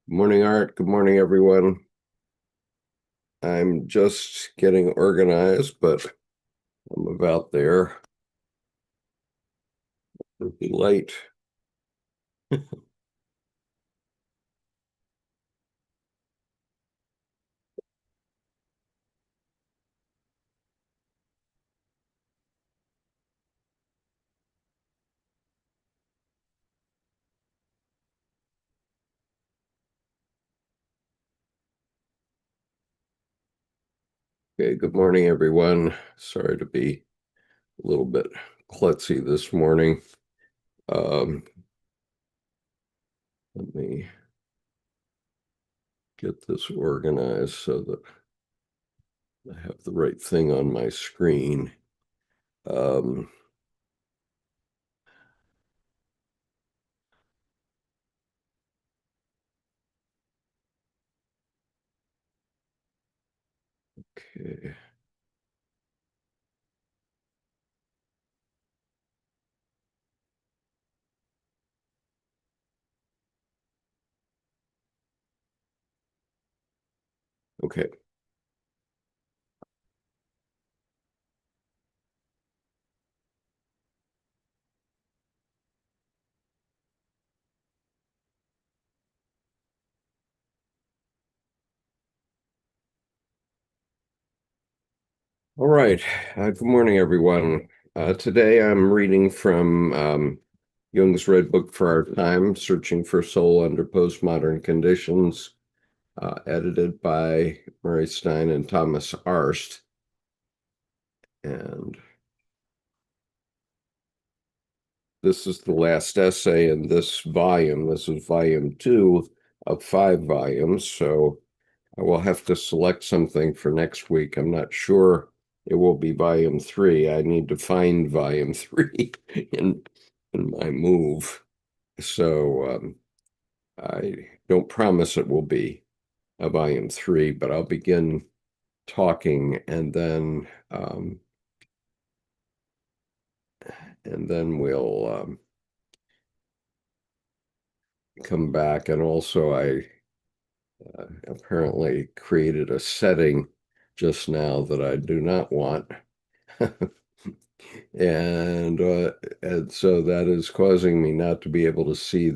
Good morning, Art. Good morning, everyone. I'm just getting organized, but I'm about there. It'll be late. Okay, good morning, everyone. Sorry to be a little bit klutzy this morning. Um, Let me get this organized so that I have the right thing on my screen. Um, okay. Okay. All right. Good morning, everyone. Today I'm reading from Jung's Red Book for Our Time, Searching for Soul Under Postmodern Conditions, edited by Murray Stein and Thomas Arst. And this is the last essay in this volume. This is volume 2 of 5 volumes. So I will have to select something for next week. I'm not sure it will be volume 3. I need to find volume 3 in my move. So I don't promise it will be a volume 3, but I'll begin talking and then we'll come back. And also, I apparently created a setting just now that I do not want. And so that is causing me not to be able to see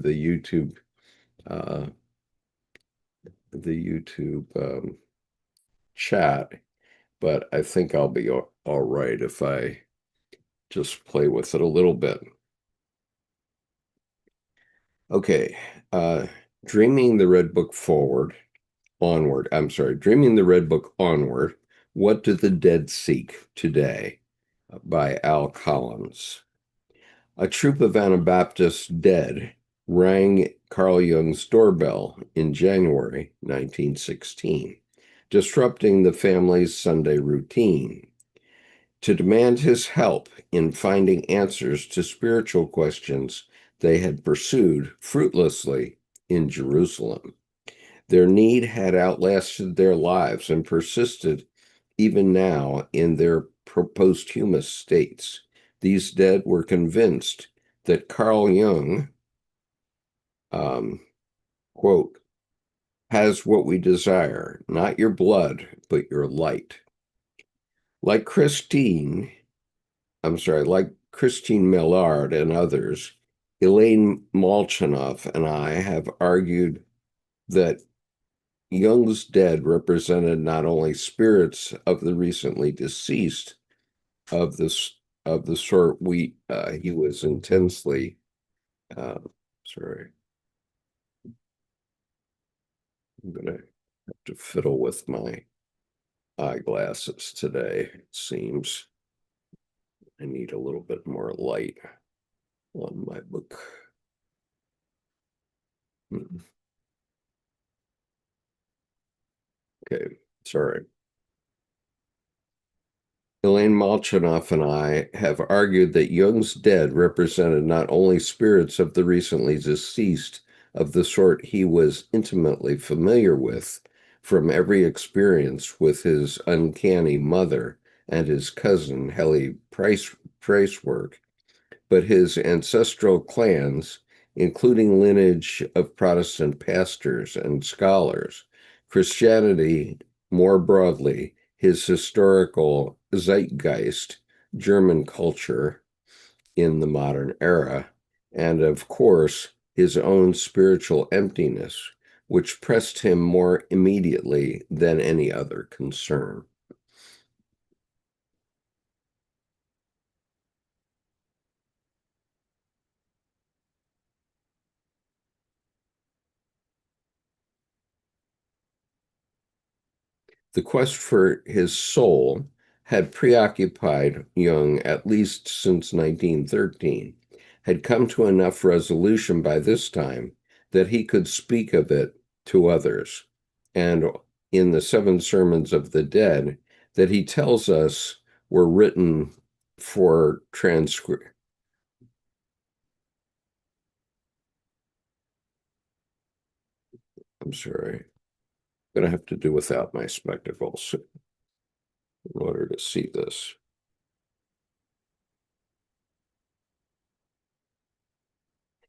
uh, the YouTube chat, but I think I'll be all right if I just play with it a little bit. Okay, uh, Dreaming the Red Book Forward, Onward. I'm sorry, Dreaming the Red Book Onward. What do the dead seek today? By Al Collins. A troop of Anabaptists dead rang Carl Jung's doorbell in January 1916, disrupting the family's Sunday routine, to demand his help in finding answers to spiritual questions they had pursued fruitlessly in Jerusalem. Their need had outlasted their lives and persisted even now in their posthumous states. These dead were convinced that Carl Jung, um, quote, has what we desire, not your blood, but your light. Like Christine, like Christine Millard and others, Elaine Molchanoff and I have argued that Jung's dead represented not only spirits of the recently deceased, of this of the sort he was intensely uh, sorry, I'm gonna have to fiddle with my eyeglasses today. It seems I need a little bit more light on my book. Okay, sorry. Elaine Molchanoff and I have argued that Jung's dead represented not only spirits of the recently deceased, of the sort he was intimately familiar with from every experience with his uncanny mother and his cousin, Helly Pricework, but his ancestral clans including lineage of Protestant pastors and scholars, Christianity more broadly, his historical zeitgeist, German culture in the modern era, and of course, his own spiritual emptiness, which pressed him more immediately than any other concern. The quest for his soul had preoccupied Jung at least since 1913, had come to enough resolution by this time that he could speak of it to others. And in the Seven Sermons of the Dead, that he tells us were written for transcript. I'm sorry, I'm going to have to do without my spectacles in order to see this.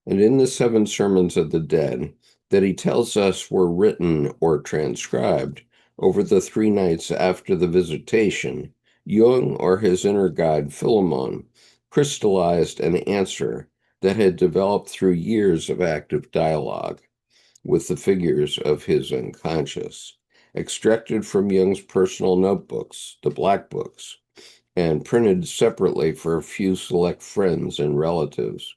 And in the Seven Sermons of the Dead, that he tells us were written or transcribed over the 3 nights after the visitation, Jung or his inner guide Philemon crystallized an answer that had developed through years of active dialogue with the figures of his unconscious, extracted from Jung's personal notebooks, the Black Books, and printed separately for a few select friends and relatives,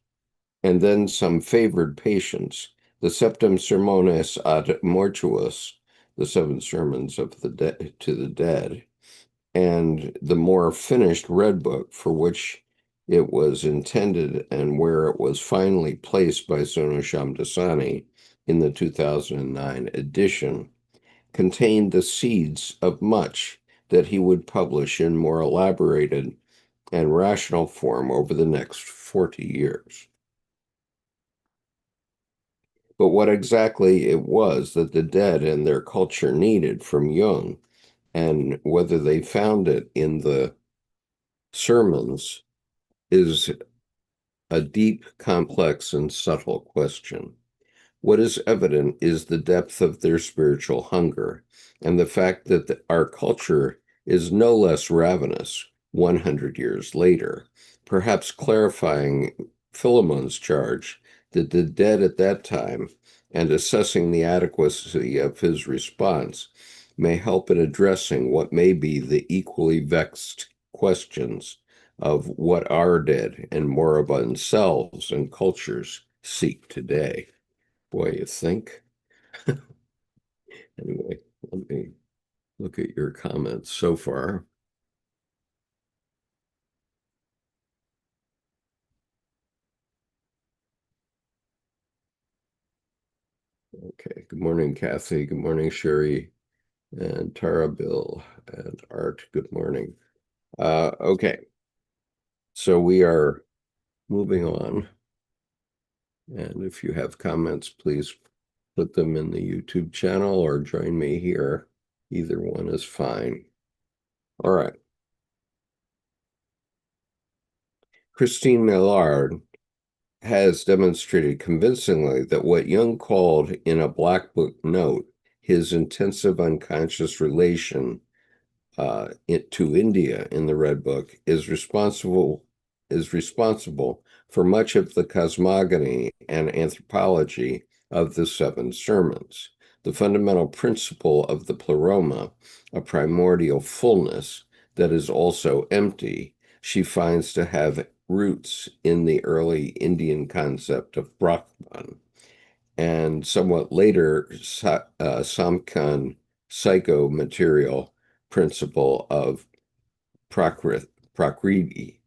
and then some favored patients, the Septem Sermones ad Mortuos, the seven sermons of the to the dead, and the more finished Red Book for which it was intended and where it was finally placed by Sono Shamdasani in the 2009 edition, contained the seeds of much that he would publish in more elaborated and rational form over the next 40 years. But what exactly it was that the dead and their culture needed from Jung, and whether they found it in the sermons, is a deep, complex, and subtle question. What is evident is the depth of their spiritual hunger and the fact that our culture is no less ravenous 100 years later, perhaps clarifying Philemon's charge that the dead at that time and assessing the adequacy of his response may help in addressing what may be the equally vexed questions of what our dead and moribund selves and cultures seek today. Boy, you think? Anyway, let me look at your comments so far. Okay. Good morning, Kathy. Good morning, Sherry and Tara, Bill and Art. Good morning. Okay. So we are moving on. And if you have comments, please put them in the YouTube channel or join me here. Either one is fine. All right. Christine Millard has demonstrated convincingly that what Jung called in a Black Book note his intensive unconscious relation to India in the Red Book is responsible for much of the cosmogony and anthropology of the Seven Sermons. The fundamental principle of the pleroma, a primordial fullness that is also empty, she finds to have roots in the early Indian concept of Brahman and somewhat later Samkhya psychomaterial principle of Prakriti.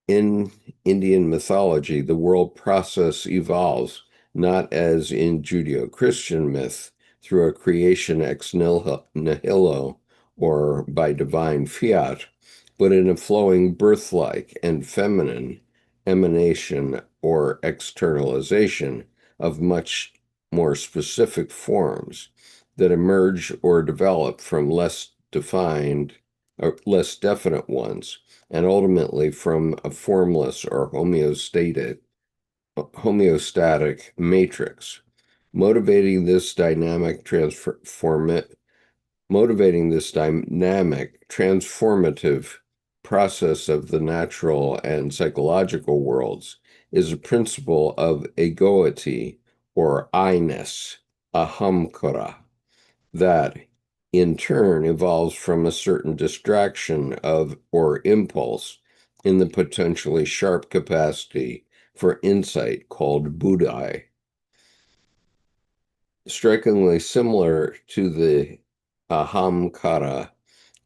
In Indian mythology, the world process evolves not as in Judeo-Christian myth through a creation ex nihilo or by divine fiat, but in a flowing birth-like and feminine emanation or externalization of much more specific forms that emerge or develop from less defined or less definite ones and ultimately from a formless or homeostatic homeostatic matrix. Motivating this dynamic transformative process of the natural and psychological worlds is a principle of egoity or I-ness, ahamkara, that in turn evolves from a certain distraction of or impulse in the potentially sharp capacity for insight called buddhi. Strikingly similar to the ahamkara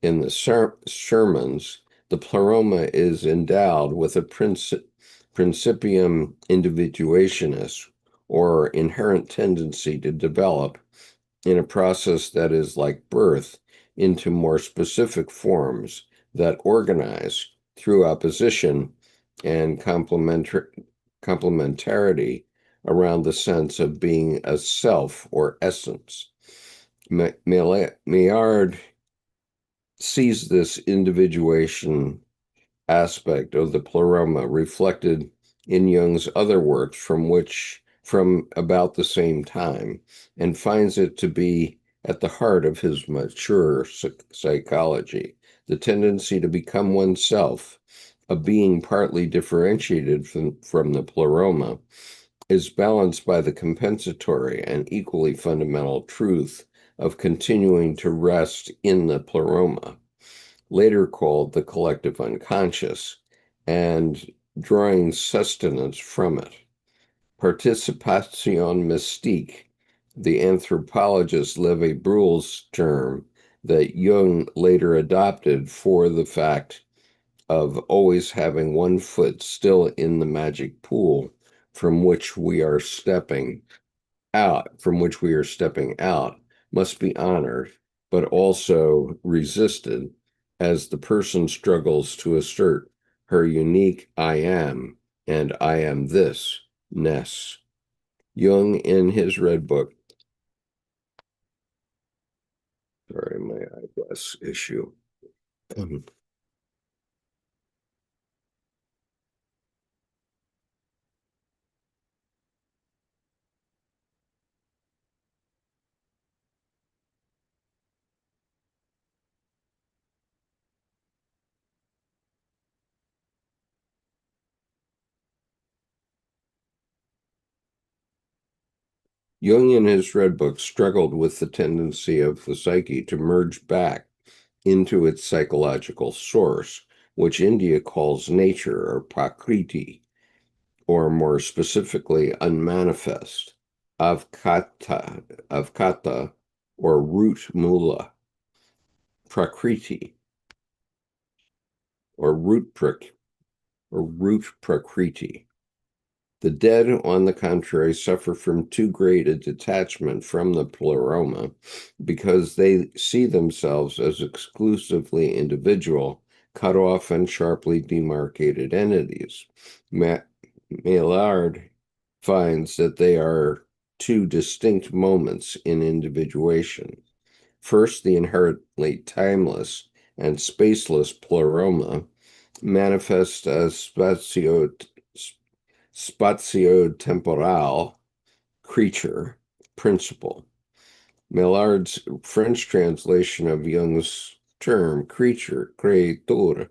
in the sermons, the pleroma is endowed with a principium individuationis, or inherent tendency to develop in a process that is like birth into more specific forms that organize through opposition and complementarity around the sense of being a self or essence. Maillard sees this individuation aspect of the pleroma reflected in Jung's other works from about the same time, and finds it to be at the heart of his mature psychology, the tendency to become oneself, a being partly differentiated from the pleroma, is balanced by the compensatory and equally fundamental truth of continuing to rest in the pleroma, later called the collective unconscious, and drawing sustenance from it. Participation mystique, the anthropologist Levi Bruhl's term that Jung later adopted for the fact of always having one foot still in the magic pool from which we are stepping out, must be honored, but also resisted as the person struggles to assert her unique I am and I am this ness. Jung, in his Red Book, sorry, my eyeglass issue. Jung, in his Red Book, struggled with the tendency of the psyche to merge back into its psychological source, which India calls nature or prakriti, or more specifically, unmanifest, avkata, or root mula, prakriti, or root prakriti. The dead, on the contrary, suffer from too great a detachment from the pleroma because they see themselves as exclusively individual, cut off and sharply demarcated entities. Maillard finds that they are two distinct moments in individuation. First, the inherently timeless and spaceless pleroma manifests as spatio-temporal creature principle. Maillard's French translation of Jung's term creature, créature,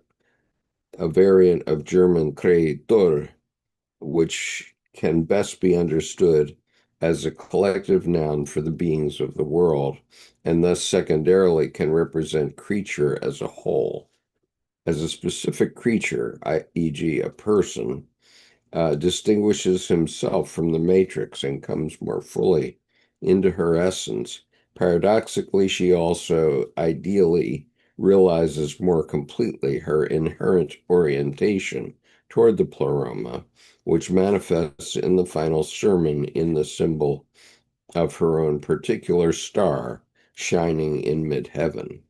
a variant of German Kreatur, which can best be understood as a collective noun for the beings of the world, and thus secondarily can represent creature as a whole. As a specific creature, e.g., a person, distinguishes himself from the matrix and comes more fully into her essence. Paradoxically, she also ideally realizes more completely her inherent orientation toward the pleroma, which manifests in the final sermon in the symbol of her own particular star shining in mid-heaven.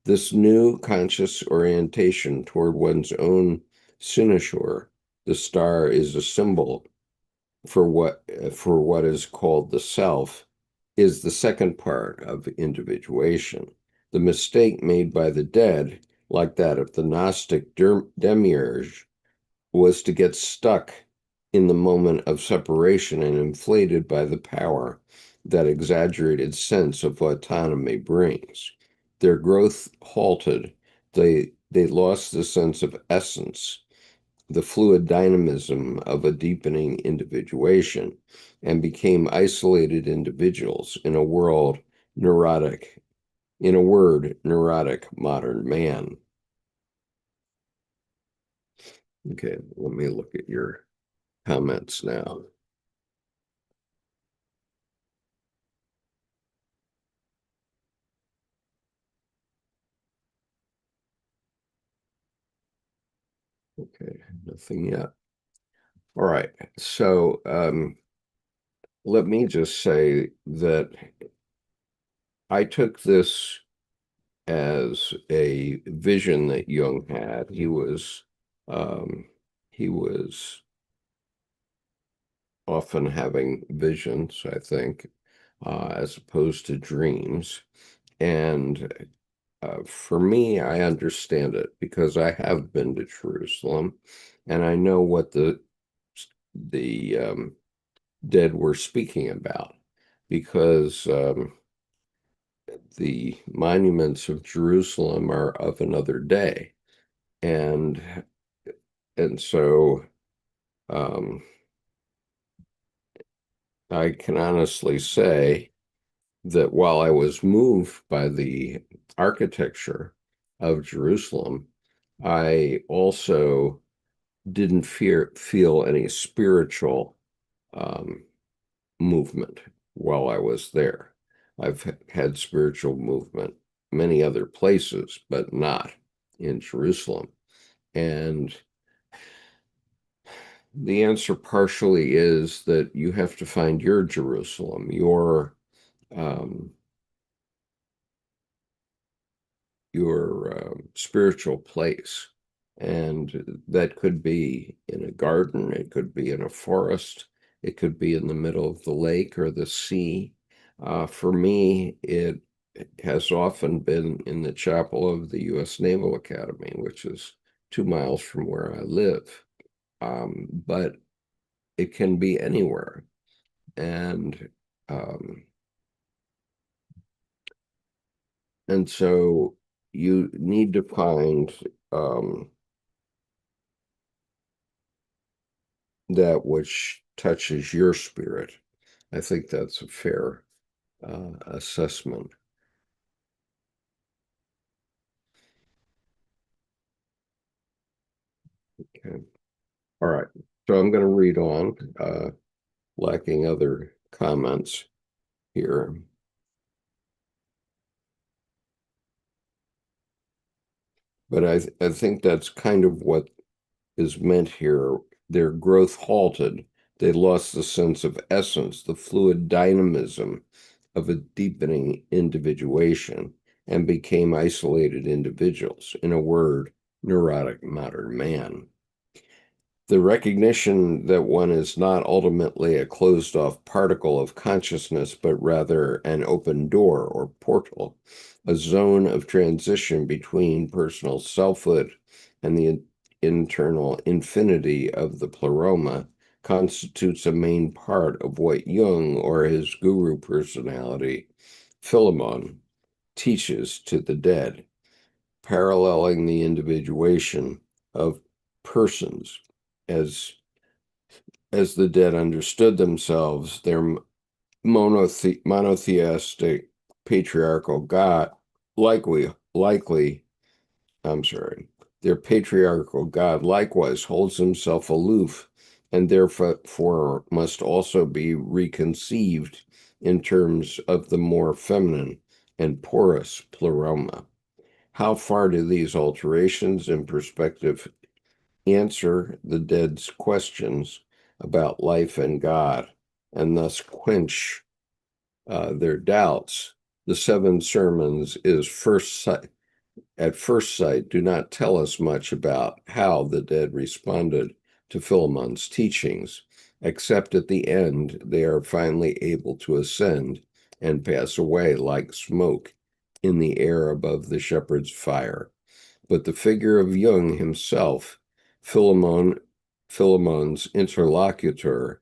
This new conscious orientation toward one's own cynosure, the star, is a symbol for what is called the self, is the second part of individuation. The mistake made by the dead, like that of the Gnostic demiurge, was to get stuck in the moment of separation and inflated by the power that exaggerated sense of autonomy brings. Their growth halted. They lost the sense of essence, the fluid dynamism of a deepening individuation, and became isolated individuals in a world neurotic, in a word, neurotic modern man. Okay, let me look at your comments now. Okay, nothing yet. All right, so let me just say that I took this as a vision that Jung had. Um, he was often having visions, I think, as opposed to dreams. And for me, I understand it because I have been to Jerusalem, and I know what the dead were speaking about, because the monuments of Jerusalem are of another day, and so um, I can honestly say that while I was moved by the architecture of Jerusalem, I also didn't feel any spiritual um, movement while I was there. I've had spiritual movement many other places, but not in Jerusalem. And the answer partially is that you have to find your Jerusalem, um, your spiritual place. And that could be in a garden, it could be in a forest, it could be in the middle of the lake or the sea. For me, it has often been in the chapel of the U.S. Naval Academy, which is 2 miles from where I live. But it can be anywhere. And um, and so you need to find um, that which touches your spirit. I think that's a fair assessment. Okay. All right. So I'm going to read on, lacking other comments here. But I think that's kind of what is meant here. Their growth halted. They lost the sense of essence, the fluid dynamism of a deepening individuation, and became isolated individuals. In a word, neurotic modern man. The recognition that one is not ultimately a closed off particle of consciousness, but rather an open door or portal, a zone of transition between personal selfhood and the internal infinity of the pleroma, constitutes a main part of what Jung, or his guru personality, Philemon, teaches to the dead, paralleling the individuation of persons as the dead understood themselves, their monotheistic patriarchal God, likely, I'm sorry, their patriarchal God likewise holds himself aloof and therefore must also be reconceived in terms of the more feminine and porous pleroma. How far do these alterations in perspective answer the dead's questions about life and God, and thus quench their doubts? The seven sermons is at first sight do not tell us much about how the dead responded to Philemon's teachings, except at the end they are finally able to ascend and pass away like smoke in the air above the shepherd's fire. But the figure of Jung himself, Philemon, Philemon's interlocutor,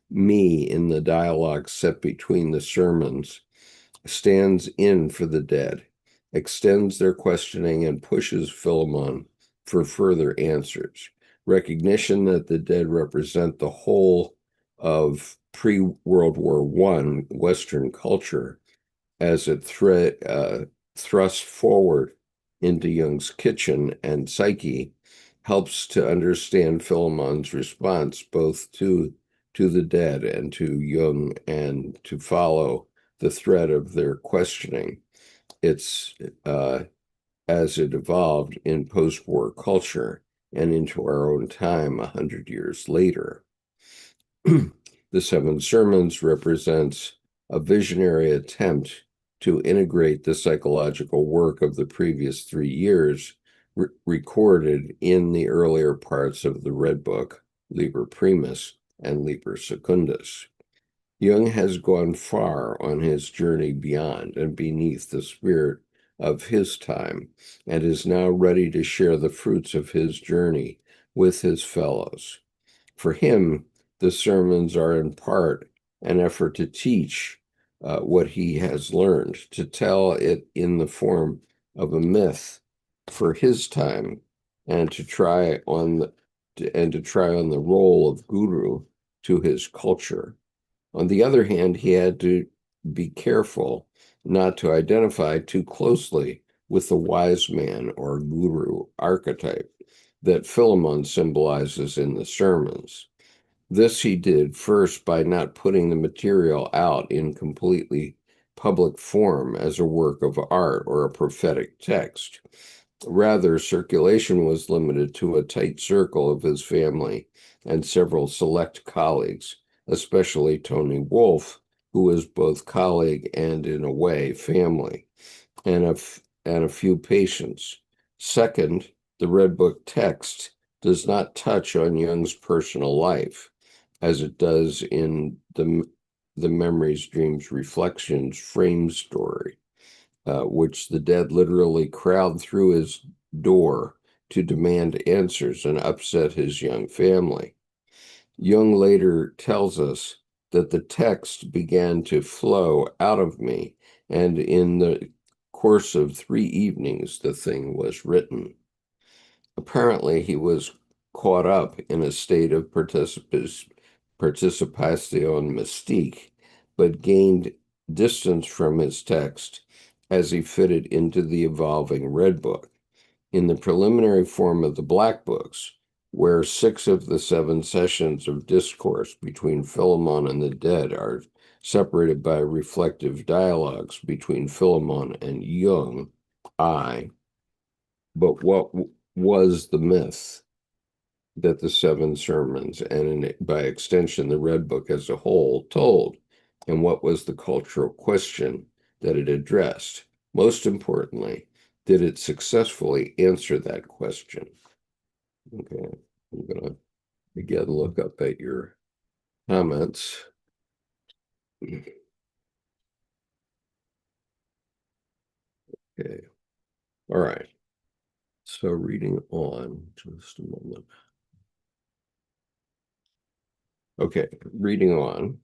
me in the dialogue set between the sermons, stands in for the dead, extends their questioning, and pushes Philemon for further answers. Recognition that the dead represent the whole of pre-World War I Western culture as it thrusts forward into Jung's kitchen and psyche helps to understand Philemon's response both to the dead and to Jung, and to follow the thread of their questioning. It's as it evolved in post-war culture and into our own time 100 years later. The Seven Sermons represents a visionary attempt to integrate the psychological work of the previous 3 years recorded in the earlier parts of the Red Book, Liber Primus and Liber Secundus. Jung has gone far on his journey beyond and beneath the spirit of his time, and is now ready to share the fruits of his journey with his fellows. For him, the sermons are in part an effort to teach what he has learned, to tell it in the form of a myth for his time, and to try on the role of guru to his culture. On the other hand, he had to be careful not to identify too closely with the wise man or guru archetype that Philemon symbolizes in the sermons. This he did first by not putting the material out in completely public form as a work of art or a prophetic text. Rather, circulation was limited to a tight circle of his family and several select colleagues, especially Tony Wolff, who was both colleague and, in a way, family, and a few patients. Second, the Red Book text does not touch on Jung's personal life, as it does in the Memories, Dreams, Reflections frame story, which the dead literally crowd through his door to demand answers and upset his young family. Jung later tells us that the text began to flow out of me, and in the course of 3 evenings, the thing was written. Apparently, he was caught up in a state of participation mystique, but gained distance from his text as he fitted into the evolving Red Book. In the preliminary form of the Black Books, where 6 of the 7 sessions of discourse between Philemon and the dead are separated by reflective dialogues between Philemon and Jung, but what was the myth that the 7 sermons, and by extension the Red Book as a whole, told, and what was the cultural question that it addressed? Most importantly, did it successfully answer that question? Okay, I'm going to again look up at your comments. Okay, all right. So reading on, just a moment. Okay, reading on.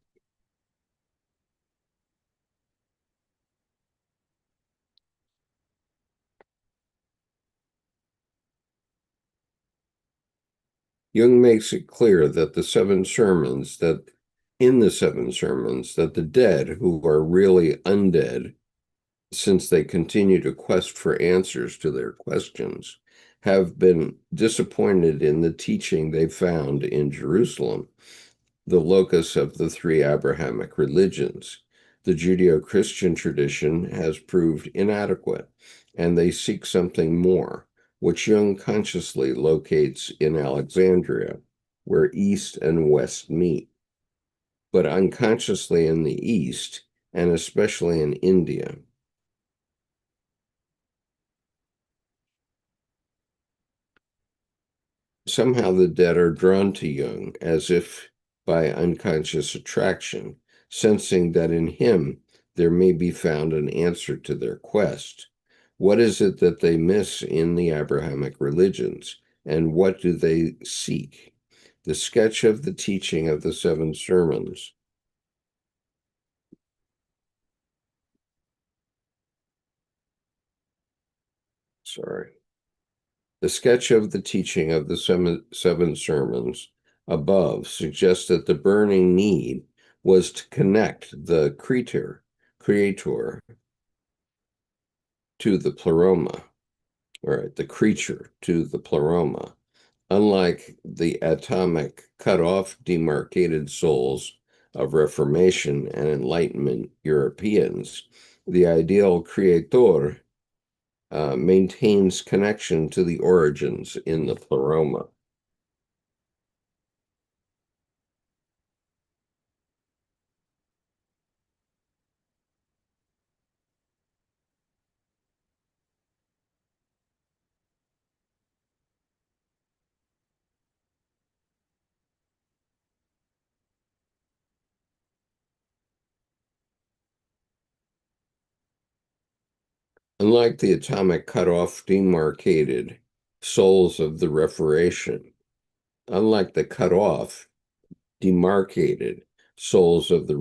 Jung makes it clear that in the 7 sermons, that the dead, who are really undead, since they continue to quest for answers to their questions, have been disappointed in the teaching they found in Jerusalem, the locus of the 3 Abrahamic religions. The Judeo-Christian tradition has proved inadequate, and they seek something more, which Jung consciously locates in Alexandria, where East and West meet, but unconsciously in the East, and especially in India. Somehow the dead are drawn to Jung, as if by unconscious attraction, sensing that in him there may be found an answer to their quest. What is it that they miss in the Abrahamic religions, and what do they seek? The sketch of the teaching of the seven sermons. Sorry. The sketch of the teaching of the seven sermons above suggests that the burning need was to connect the creator to the pleroma, or the creature to the pleroma. Unlike the atomic cut-off demarcated souls of Reformation and Enlightenment Europeans, the ideal creator maintains connection to the origins in the pleroma. Unlike the atomic cut-off demarcated souls of the Reformation, unlike the cut-off demarcated souls of the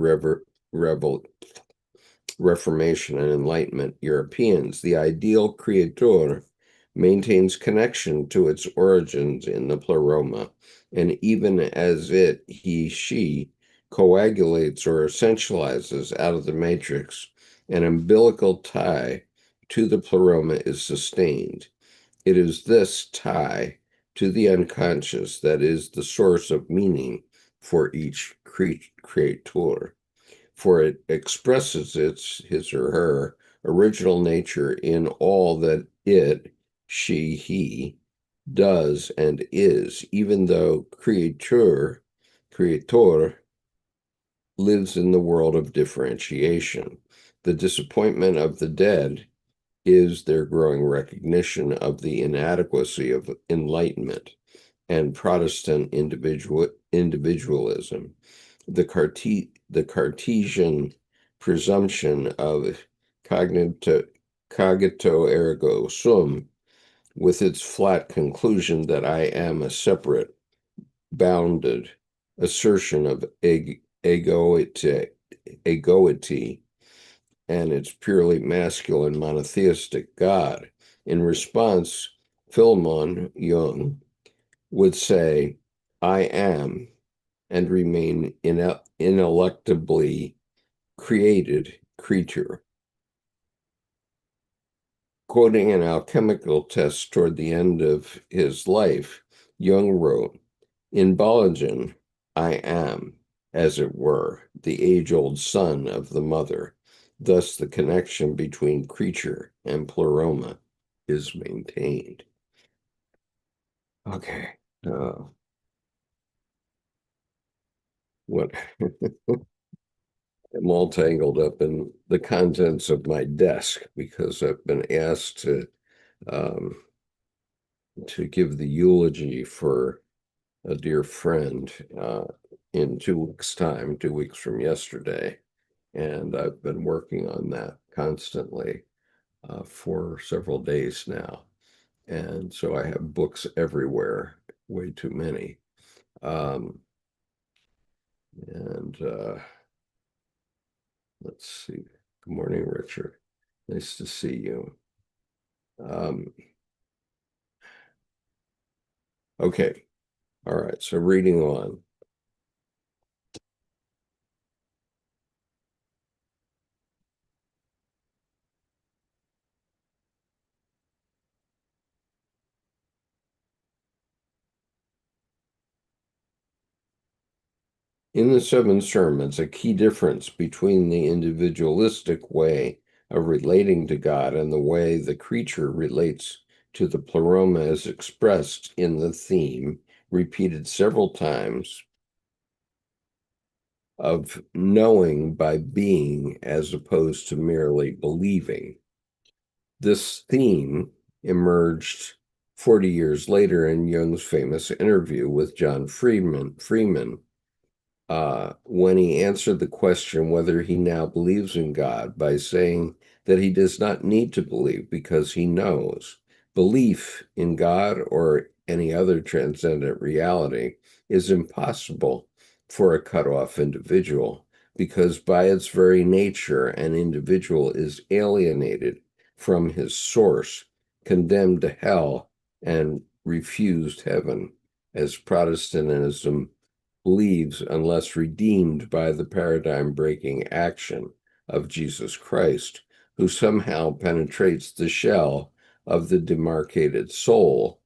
Reformation and Enlightenment Europeans, the ideal creator maintains connection to its origins in the pleroma, and even as she coagulates or essentializes out of the matrix, an umbilical tie to the pleroma is sustained. It is this tie to the unconscious that is the source of meaning for each creator, for it expresses his or her original nature in all that he does and is, even though creator lives in the world of differentiation. The disappointment of the dead is their growing recognition of the inadequacy of enlightenment and Protestant individualism. The Cartesian presumption of cogito ergo sum, with its flat conclusion that I am a separate, bounded assertion of egoity, and its purely masculine monotheistic God. In response, Philemon Jung would say, I am and remain ineluctably created creature. Quoting an alchemical test toward the end of his life, Jung wrote, in Bologen, I am, as it were, the age-old son of the mother. Thus, the connection between creature and pleroma is maintained. Okay. What I'm all tangled up in the contents of my desk because I've been asked um, to give the eulogy for a dear friend in 2 weeks' time, 2 weeks from yesterday. And I've been working on that constantly for several days now. And so I have books everywhere, way too many. Um, and let's see. Good morning, Richard. Nice to see you. Okay. All right. So reading on. In the seven sermons, a key difference between the individualistic way of relating to God and the way the creature relates to the pleroma is expressed in the theme, repeated several times, of knowing by being as opposed to merely believing. This theme emerged 40 years later in Jung's famous interview with John Freeman, when he answered the question whether he now believes in God by saying that he does not need to believe because he knows. Belief in God or any other transcendent reality is impossible for a cut-off individual, because by its very nature, an individual is alienated from his source, condemned to hell, and refused heaven, as Protestantism believes, unless redeemed by the paradigm-breaking action of Jesus Christ, who somehow penetrates the shell of the demarcated soul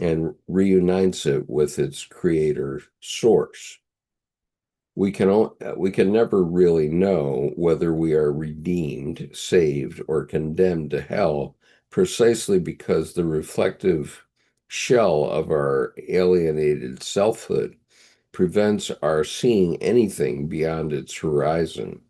and reunites it with its creator source. We can never really know whether we are redeemed, saved, or condemned to hell, precisely because the reflective shell of our alienated selfhood prevents our seeing anything beyond its horizon.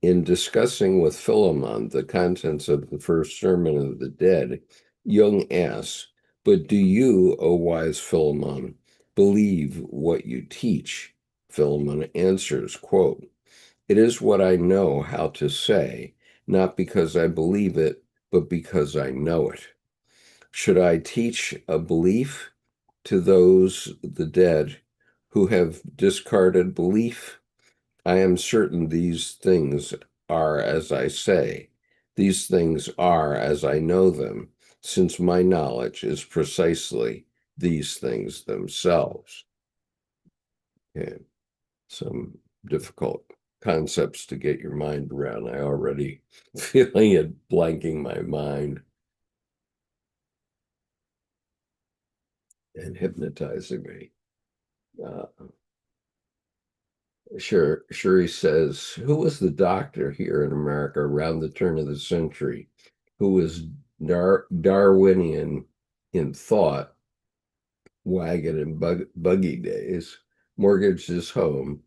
In discussing with Philemon the contents of the first Sermon of the Dead, Jung asks, "But do you, O wise Philemon, believe what you teach?" Philemon answers, quote, "It is what I know how to say, not because I believe it, but because I know it. Should I teach a belief to those, the dead, who have discarded belief? I am certain these things are as I say. These things are as I know them, since my knowledge is precisely these things themselves." Okay, some difficult concepts to get your mind around. I already feeling it blanking my mind and hypnotizing me. Uh, Sure, he says, who was the doctor here in America around the turn of the century who was Darwinian in thought, wagon and buggy days, mortgaged his home,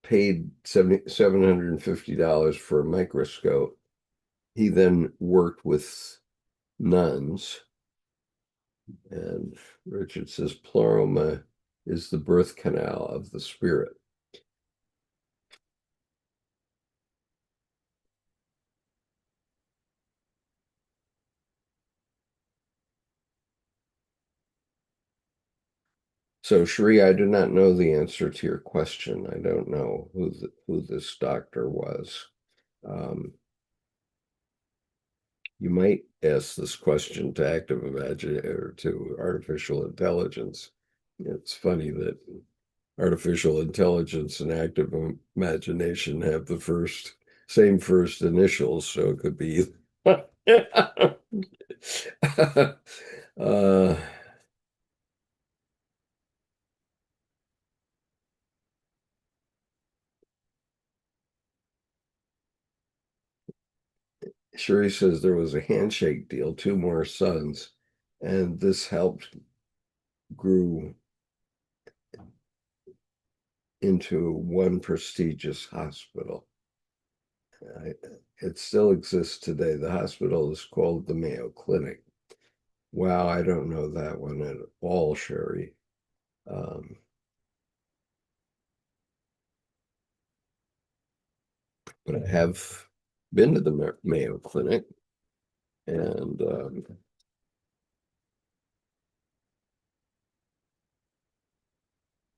paid $750 for a microscope. He then worked with nuns. And Richard says, pleroma is the birth canal of the spirit. So, Sheree, I do not know the answer to your question. I don't know who this doctor was. Um, you might ask this question to active imagination or to artificial intelligence. It's funny that artificial intelligence and active imagination have the same first initials, so it could be. uh, Sherry says there was a handshake deal, two more sons, and this helped grew into one prestigious hospital. I, it still exists today. The hospital is called the Mayo Clinic. Wow, I don't know that one at all, Sherry. Um, but I have been to the Mayo Clinic, and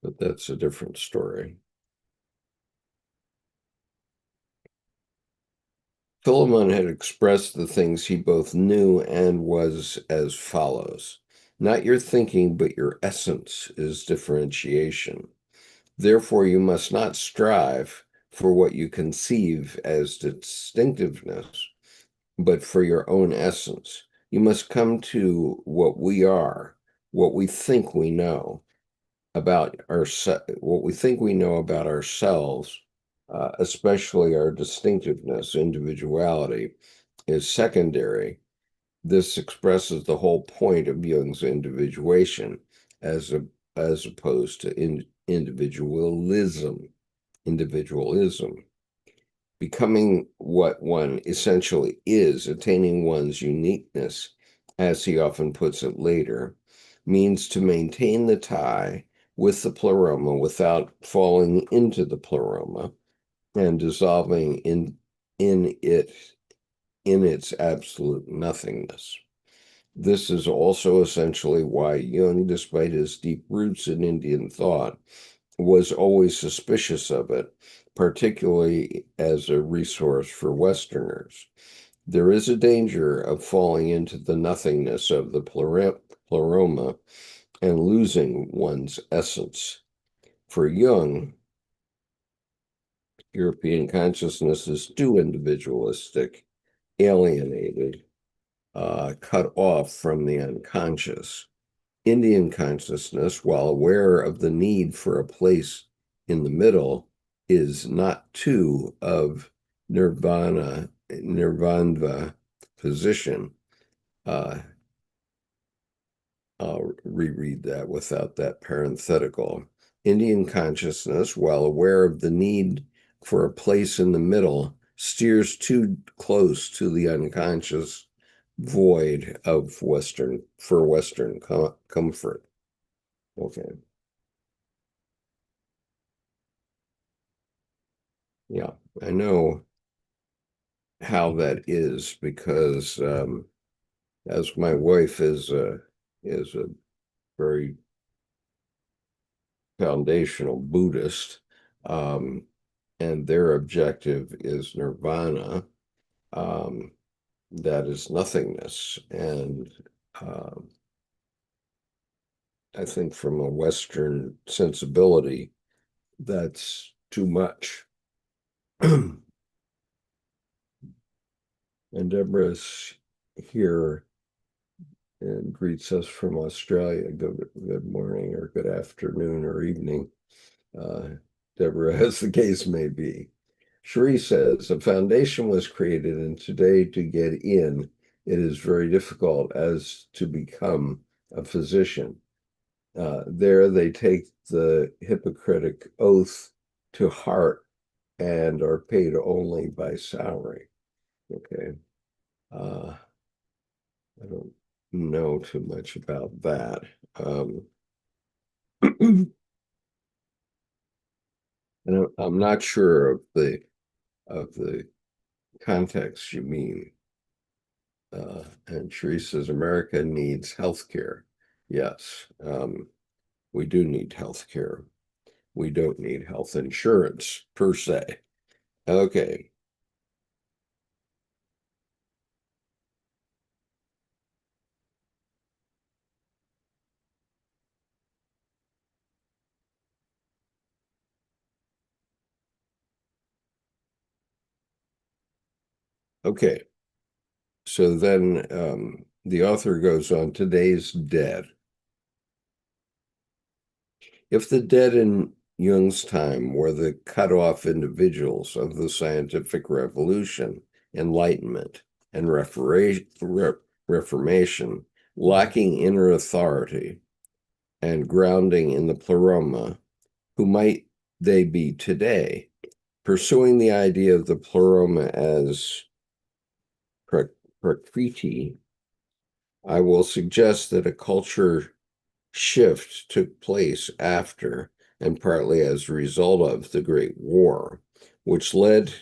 but that's a different story. Philemon had expressed the things he both knew and was as follows. Not your thinking, but your essence is differentiation. Therefore, you must not strive for what you conceive as distinctiveness, but for your own essence. You must come to what we are, what we think we know about what we think we know about ourselves, especially our distinctiveness, individuality, is secondary. This expresses the whole point of Jung's individuation as as opposed to individualism. Individualism. Becoming what one essentially is, attaining one's uniqueness, as he often puts it later, means to maintain the tie with the pleroma without falling into the pleroma and dissolving in it in its absolute nothingness. This is also essentially why Jung, despite his deep roots in Indian thought, was always suspicious of it, particularly as a resource for Westerners. There is a danger of falling into the nothingness of the pleroma and losing one's essence. For Jung, European consciousness is too individualistic, alienated, cut off from the unconscious. Indian consciousness, while aware of the need for a place in the middle, is not too of nirvana position. Uh, I'll reread that without that parenthetical. Indian consciousness, while aware of the need for a place in the middle, steers too close to the unconscious void of Western comfort. Okay. Yeah, I know how that is because as my wife is a very foundational Buddhist, um, and their objective is nirvana. Um, that is nothingness, and um, I think from a Western sensibility, that's too much. And Deborah's here and greets us from Australia. Good morning or good afternoon or evening, uh, Deborah, as the case may be. Cherie says, a foundation was created, and today to get in, it is very difficult as to become a physician. There they take the Hippocratic oath to heart and are paid only by salary. Okay. Uh, I don't know too much about that. And I'm not sure of the context you mean. And Therese says America needs health care. Yes, we do need health care. We don't need health insurance per se. Okay. Okay. So then the author goes on, today's dead. If the dead in Jung's time were the cut off individuals of the scientific revolution, Enlightenment, and Reformation, lacking inner authority and grounding in the pleroma, who might they be today? Pursuing the idea of the pleroma as prakriti, I will suggest that a culture shift took place after and partly as a result of the Great War, which led,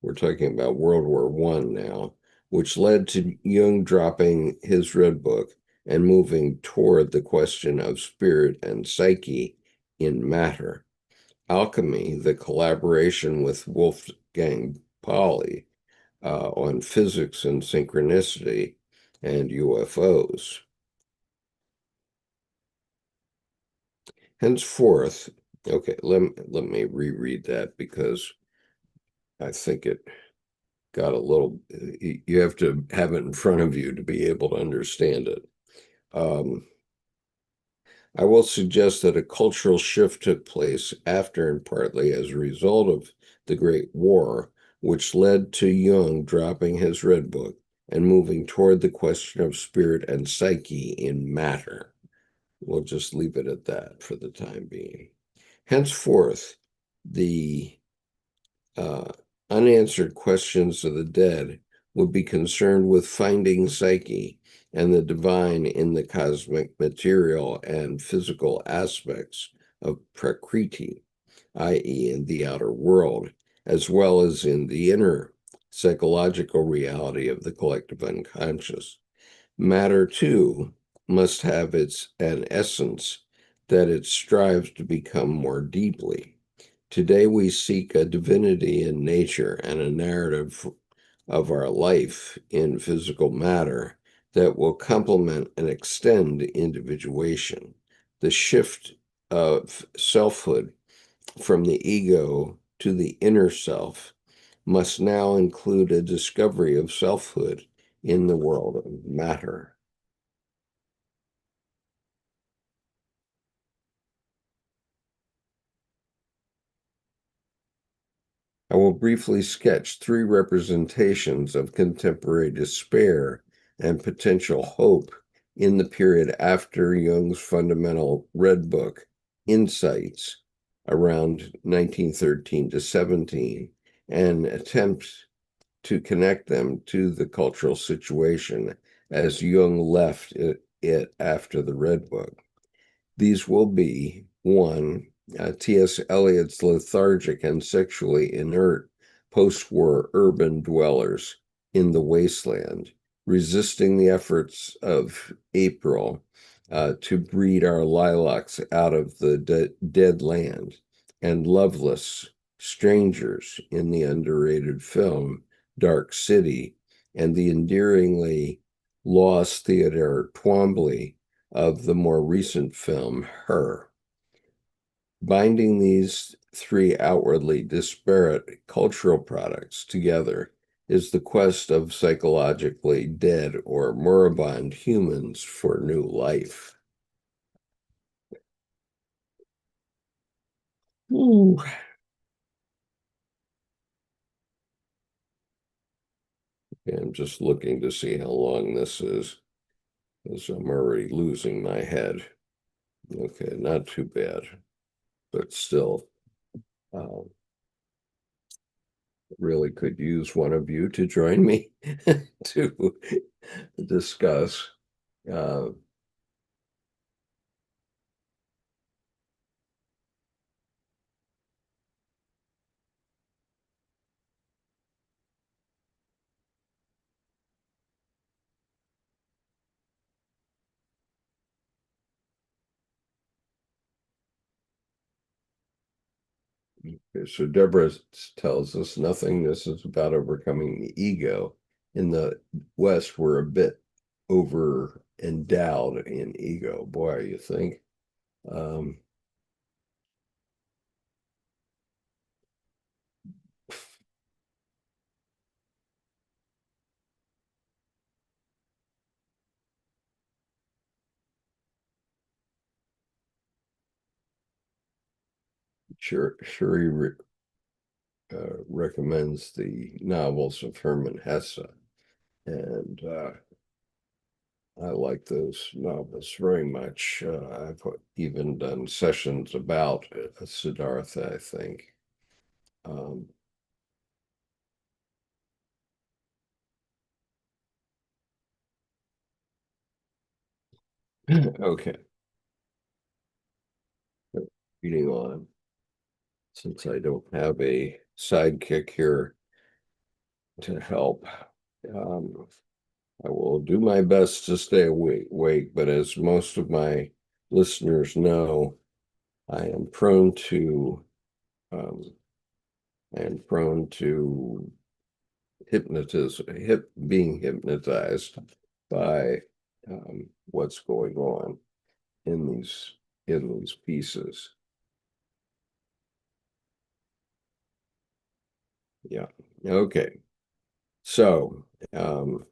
we're talking about World War One now, which led to Jung dropping his Red Book and moving toward the question of spirit and psyche in matter. Alchemy, the collaboration with Wolfgang Pauli on physics and synchronicity and UFOs. Henceforth, okay, let me reread that because I think it got a little, you have to have it in front of you to be able to understand it. Um, I will suggest that a cultural shift took place after and partly as a result of the Great War, which led to Jung dropping his Red Book and moving toward the question of spirit and psyche in matter. We'll just leave it at that for the time being. Henceforth, the uh, unanswered questions of the dead would be concerned with finding psyche and the divine in the cosmic material and physical aspects of prakriti, i.e., in the outer world, as well as in the inner psychological reality of the collective unconscious. Matter, too, must have an essence that it strives to become more deeply. Today we seek a divinity in nature and a narrative of our life in physical matter that will complement and extend individuation. The shift of selfhood from the ego to the inner self must now include a discovery of selfhood in the world of matter. I will briefly sketch three representations of contemporary despair and potential hope in the period after Jung's fundamental Red Book Insights around 1913 to 17 and attempt to connect them to the cultural situation as Jung left it after the Red Book. These will be one, T.S. Eliot's lethargic and sexually inert post war urban dwellers in the wasteland, resisting the efforts of April to breed our lilacs out of the dead land, and loveless strangers in the underrated film Dark City, and the endearingly lost Theodore Twombly of the more recent film, Her. Binding these three outwardly disparate cultural products together is the quest of psychologically dead or moribund humans for new life. Ooh. I'm just looking to see how long this is, because I'm already losing my head. Okay, not too bad, but still, um, really could use one of you to join me to discuss. Uh, so Deborah tells us nothingness is about overcoming the ego. In the West, we're a bit over endowed in ego. Boy, you think? Um, Shuri recommends the novels of Hermann Hesse, and I like those novels very much. I've even done sessions about Siddhartha, I think. Um, okay, reading on. Since I don't have a sidekick here to help, um, I will do my best to stay awake, but as most of my listeners know, I am prone to um, I am prone to being hypnotized by what's going on in these pieces. Yeah. Okay. So um,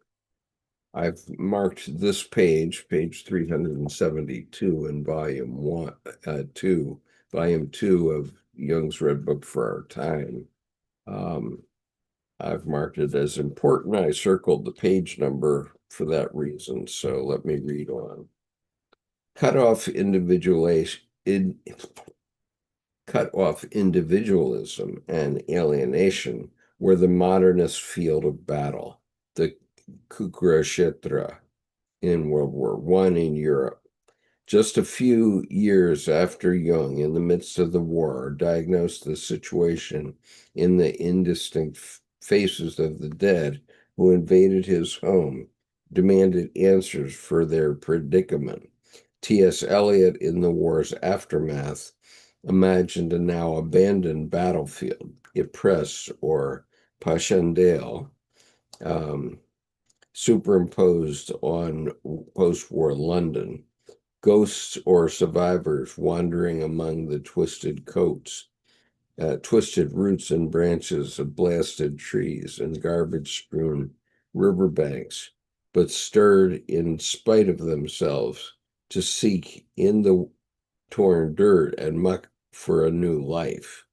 I've marked this page 372 in volume two of Jung's Red Book for Our Time. Um, I've marked it as important. I circled the page number for that reason. So let me read on. Cut off individuation, cut off individualism and alienation were the modernist field of battle, the Kurukshetra in World War One in Europe. Just a few years after Jung, in the midst of the war, diagnosed the situation in the indistinct faces of the dead who invaded his home, demanded answers for their predicament. T.S. Eliot, in the war's aftermath, imagined a now abandoned battlefield, Ypres or Passchendaele, superimposed on post-war London, ghosts or survivors wandering among the twisted roots and branches of blasted trees and garbage-strewn riverbanks, but stirred in spite of themselves to seek in the torn dirt and muck for a new life.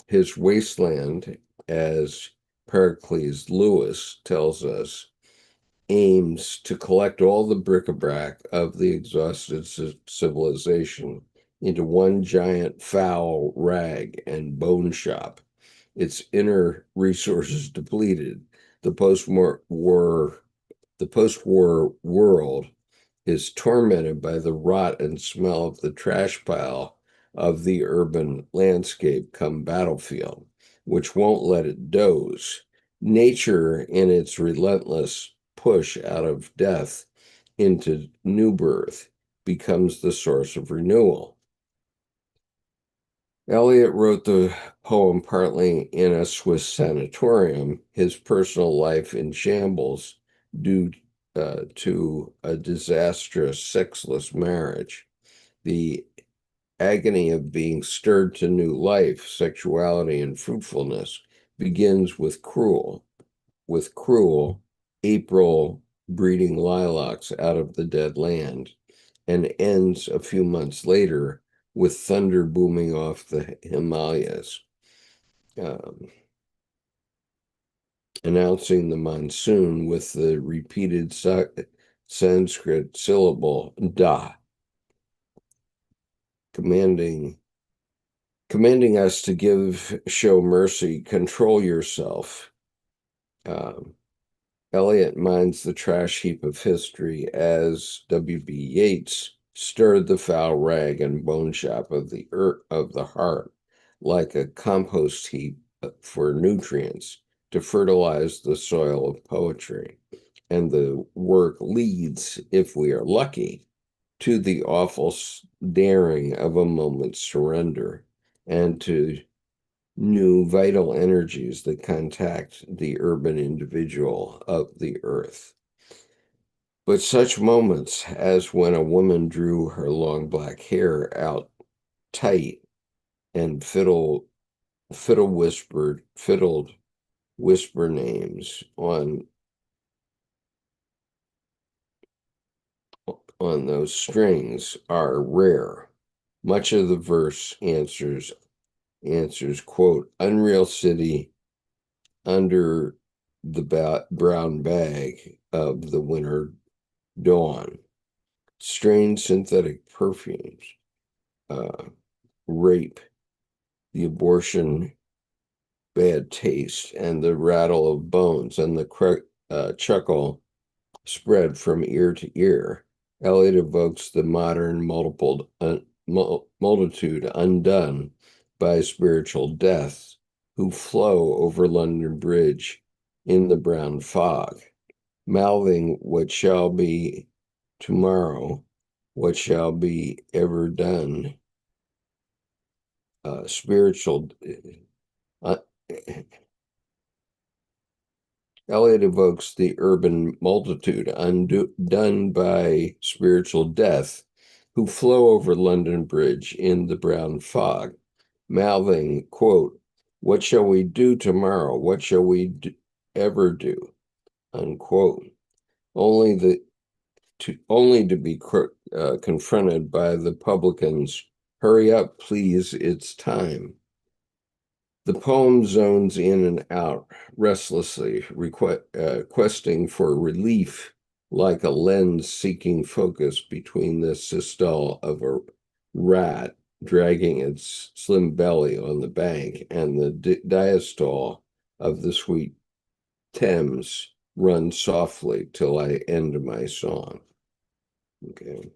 His wasteland, as Pericles Lewis tells us, aims to collect all the bric-a-brac of the exhausted civilization into one giant foul rag and bone shop. Its inner resources depleted, the post-war world is tormented by the rot and smell of the trash pile of the urban landscape come battlefield, which won't let it doze. Nature, in its relentless push out of death into new birth, becomes the source of renewal. Eliot wrote the poem partly in a Swiss sanatorium, his personal life in shambles due to a disastrous sexless marriage. The agony of being stirred to new life, sexuality, and fruitfulness begins with cruel April breeding lilacs out of the dead land, and ends a few months later with thunder booming off the Himalayas, announcing the monsoon with the repeated Sanskrit syllable da, commanding us to show mercy, control yourself. Eliot mines the trash heap of history as W.B. Yeats stirred the foul rag and bone shop of the heart like a compost heap for nutrients to fertilize the soil of poetry. And the work leads, if we are lucky, to the awful daring of a moment's surrender and to new vital energies that contact the urban individual of the earth. But such moments as when a woman drew her long black hair out tight and fiddled whisper names on those strings are rare. Much of the verse answers, quote, unreal city under the brown bag of the winter dawn, strange synthetic perfumes, rape, the abortion, bad taste, and the rattle of bones, and the chuckle spread from ear to ear. Eliot evokes the modern multitude undone by spiritual death who flow over London Bridge in the brown fog, mouthing what shall be tomorrow, what shall be ever done. Spiritual. Uh, Eliot evokes the urban multitude undone by spiritual death who flow over London Bridge in the brown fog, mouthing, quote, what shall we do tomorrow? What shall we ever do? Unquote. Only to be confronted by the publicans, hurry up, please, it's time. The poem zones in and out restlessly, requesting for relief like a lens seeking focus between the systole of a rat dragging its slim belly on the bank and the diastole of the sweet Thames run softly till I end my song. Okay.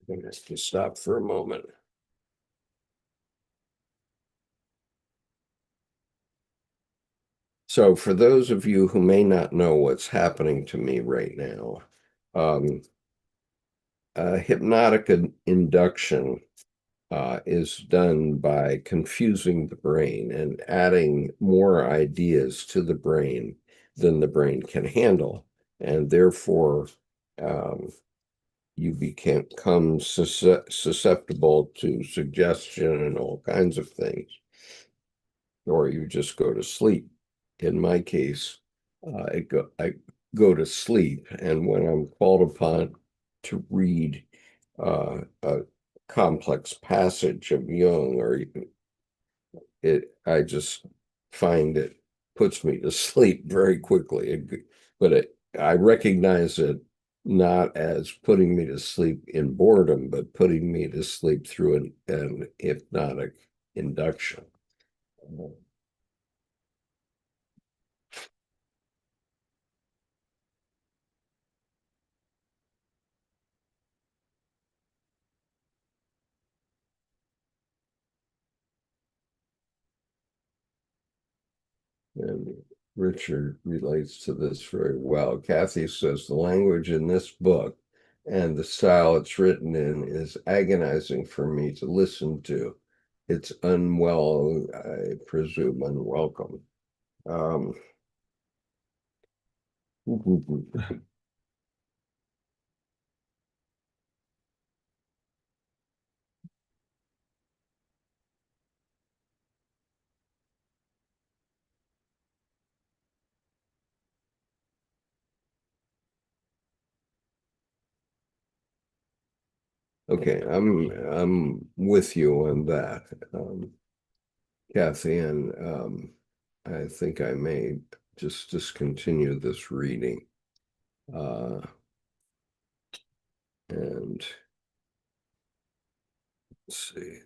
I'm going to stop for a moment. So, for those of you who may not know what's happening to me right now, um, hypnotic induction is done by confusing the brain and adding more ideas to the brain than the brain can handle. And therefore, um, you become susceptible to suggestion and all kinds of things, or you just go to sleep. In my case, I go to sleep, and when I'm called upon to read a complex passage of Jung, or I just find it puts me to sleep very quickly. I recognize it not as putting me to sleep in boredom, but putting me to sleep through an hypnotic induction. And Richard relates to this very well. Kathy says the language in this book and the style it's written in is agonizing for me to listen to. It's unwell, I presume, unwelcome. Um, okay, I'm with you on that, Kathy, and I think I may just discontinue this reading. Uh, and let's see.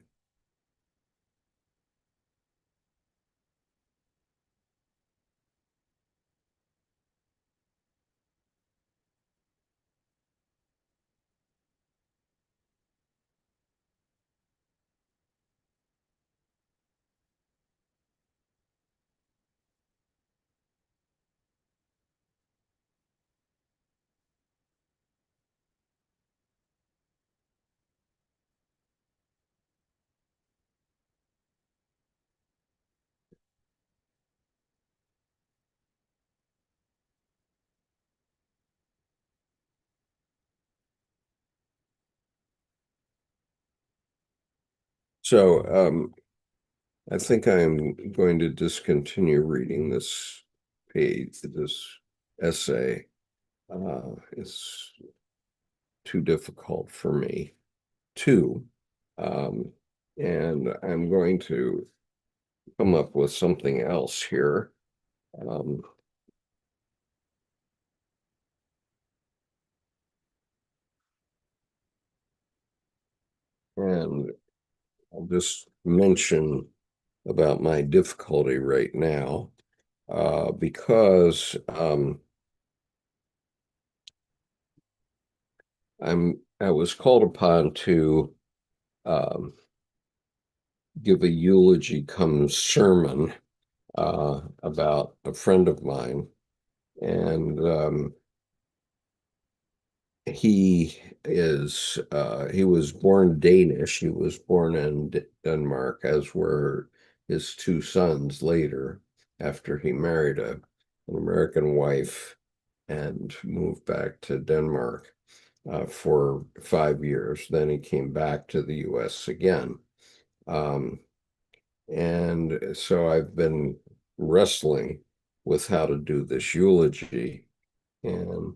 So I think I'm going to discontinue reading this page, this essay. It's too difficult for me too. Um, and I'm going to come up with something else here. Um, and I'll just mention about my difficulty right now, because I was called upon to um, give a eulogy come sermon about a friend of mine, and he was born Danish. He was born in Denmark, as were his two sons later, after he married an American wife and moved back to Denmark for 5 years. Then he came back to the U.S. again. Um, and so I've been wrestling with how to do this eulogy. And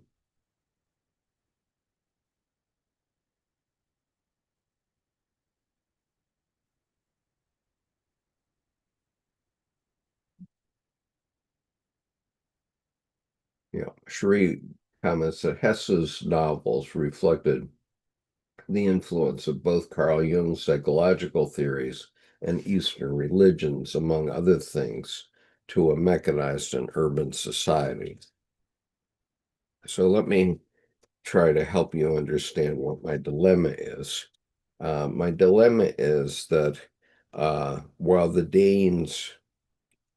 Sheree comments that Hesse's novels reflected the influence of both Carl Jung's psychological theories and Eastern religions, among other things, to a mechanized and urban society. So let me try to help you understand what my dilemma is. My dilemma is that while the Danes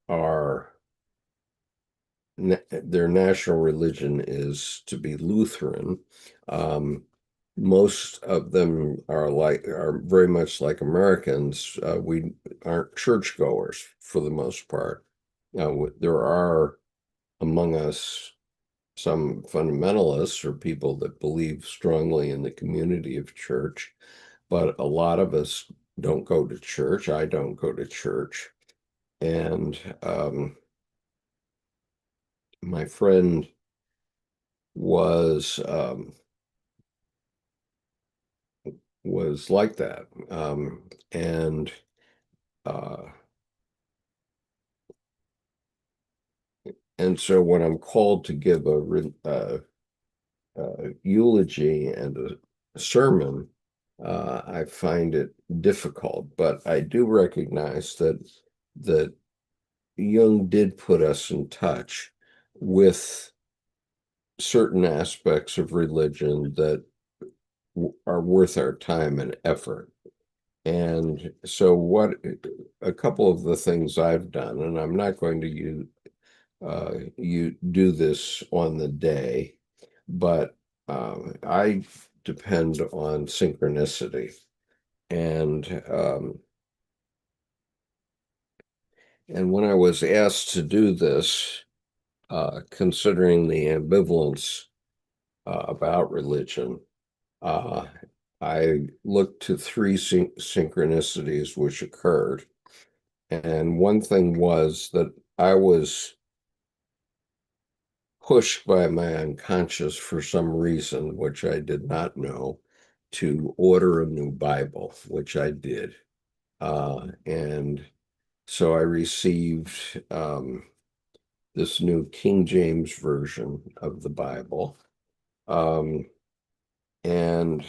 are their national religion is to be Lutheran. Um, most of them are very much like Americans. We aren't churchgoers for the most part. There are among us some fundamentalists or people that believe strongly in the community of church, but a lot of us don't go to church. I don't go to church. And my friend was was like that. And uh, and so when I'm called to give a eulogy and a sermon, I find it difficult. But I do recognize that Jung did put us in touch with certain aspects of religion that are worth our time and effort. And so, what a couple of the things I've done, and I'm not going to you do this on the day, but I depend on synchronicity. And and when I was asked to do this, considering the ambivalence about religion, uh, I looked to three synchronicities which occurred. And one thing was that I was pushed by my unconscious for some reason, which I did not know, to order a new Bible, which I did. And so I received this new King James version of the Bible. Um, and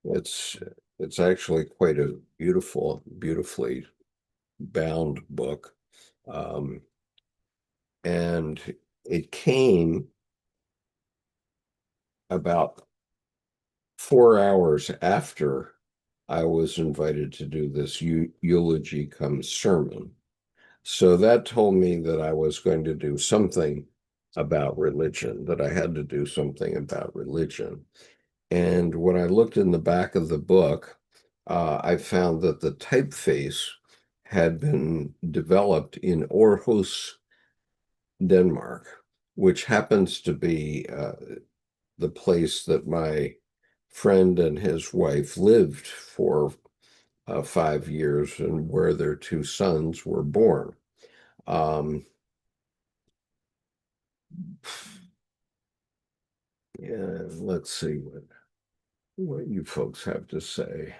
it's it's actually quite a beautifully bound book. Um, and it came about 4 hours after I was invited to do this eulogy come sermon. So that told me that I was going to do something about religion, that I had to do something about religion. And when I looked in the back of the book, I found that the typeface had been developed in Aarhus, Denmark, which happens to be the place that my friend and his wife lived for 5 years and where their two sons were born. Um, yeah, let's see what you folks have to say.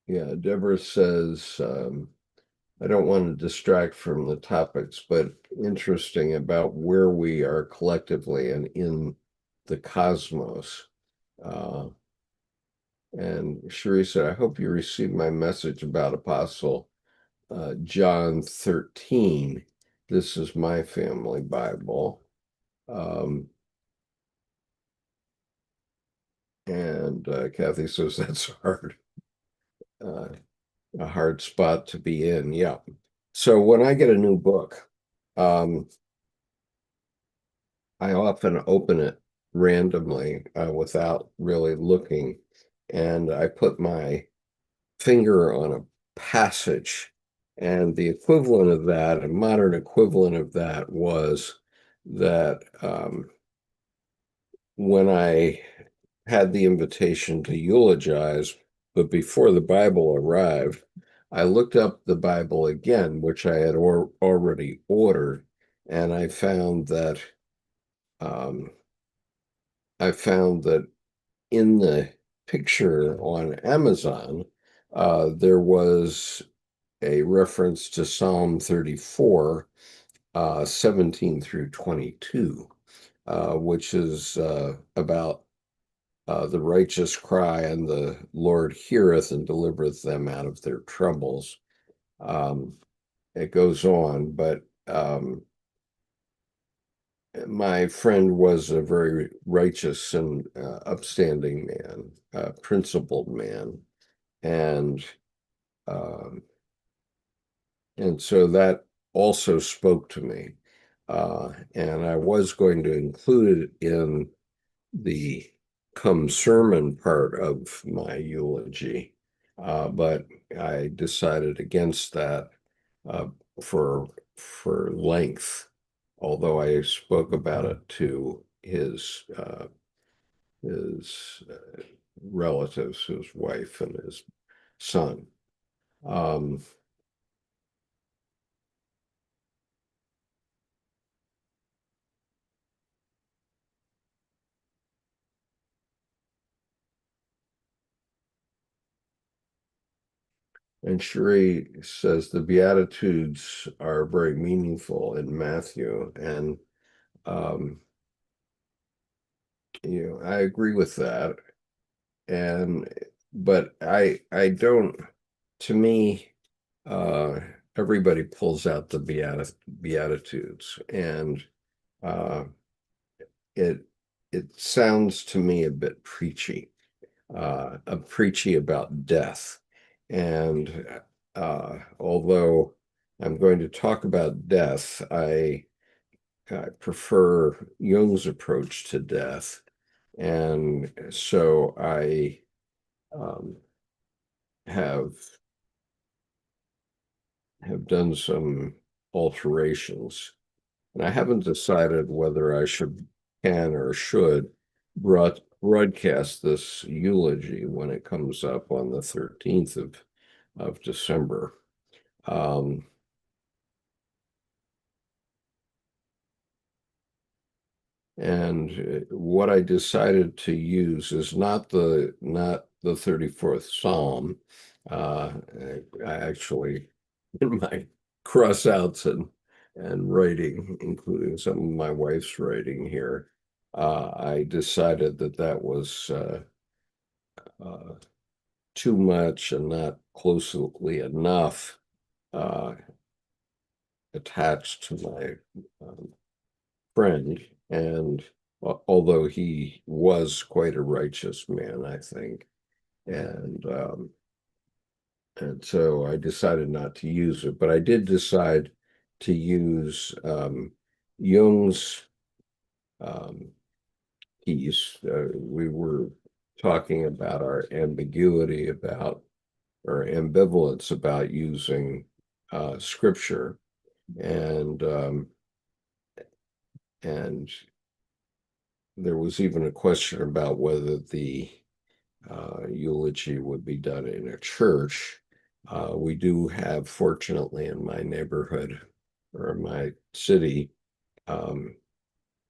Yeah, Deborah says, I don't want to distract from the topics, but interesting about where we are collectively and in the cosmos. Uh, and Sharisa, I hope you received my message about Apostle John 13. This is my family Bible. Um, and Kathy says that's hard, uh, a hard spot to be in. Yeah. So when I get a new book, um, I often open it randomly without really looking, and I put my finger on a passage. And the equivalent of that, a modern equivalent of that, was that when I had the invitation to eulogize, but before the Bible arrived, I looked up the Bible again, which I had already ordered, and um, I found that in the picture on Amazon, there was a reference to Psalm 34, 17 through 22, which is about the righteous cry, and the Lord heareth and delivereth them out of their troubles. Um, it goes on, but my friend was a very righteous and upstanding man, principled man, and um, and so that also spoke to me. And I was going to include it in the come sermon part of my eulogy, but I decided against that uh, for length, although I spoke about it to his relatives, his wife and his son. Um, and Cherie says the Beatitudes are very meaningful in Matthew, and um, I agree with that. And but I don't. To me, uh, everybody pulls out the Beatitudes, and uh, it it sounds to me a bit preachy, preachy about death. And although I'm going to talk about death, I prefer Jung's approach to death, and so I um, have done some alterations. And I haven't decided whether I can or should broadcast this eulogy when it comes up on the 13th of December. Um, and what I decided to use is not the 34th Psalm. I actually, in my crossouts and writing, including some of my wife's writing here, I decided that that was uh, too much and not closely enough uh, attached to my um, friend. And although he was quite a righteous man, I think, and so I decided not to use it, but I did decide to use Jung's um, piece. We were talking about our ambiguity about or ambivalence about using scripture, and and there was even a question about whether the eulogy would be done in a church. We do have, fortunately, in my neighborhood or my city, um,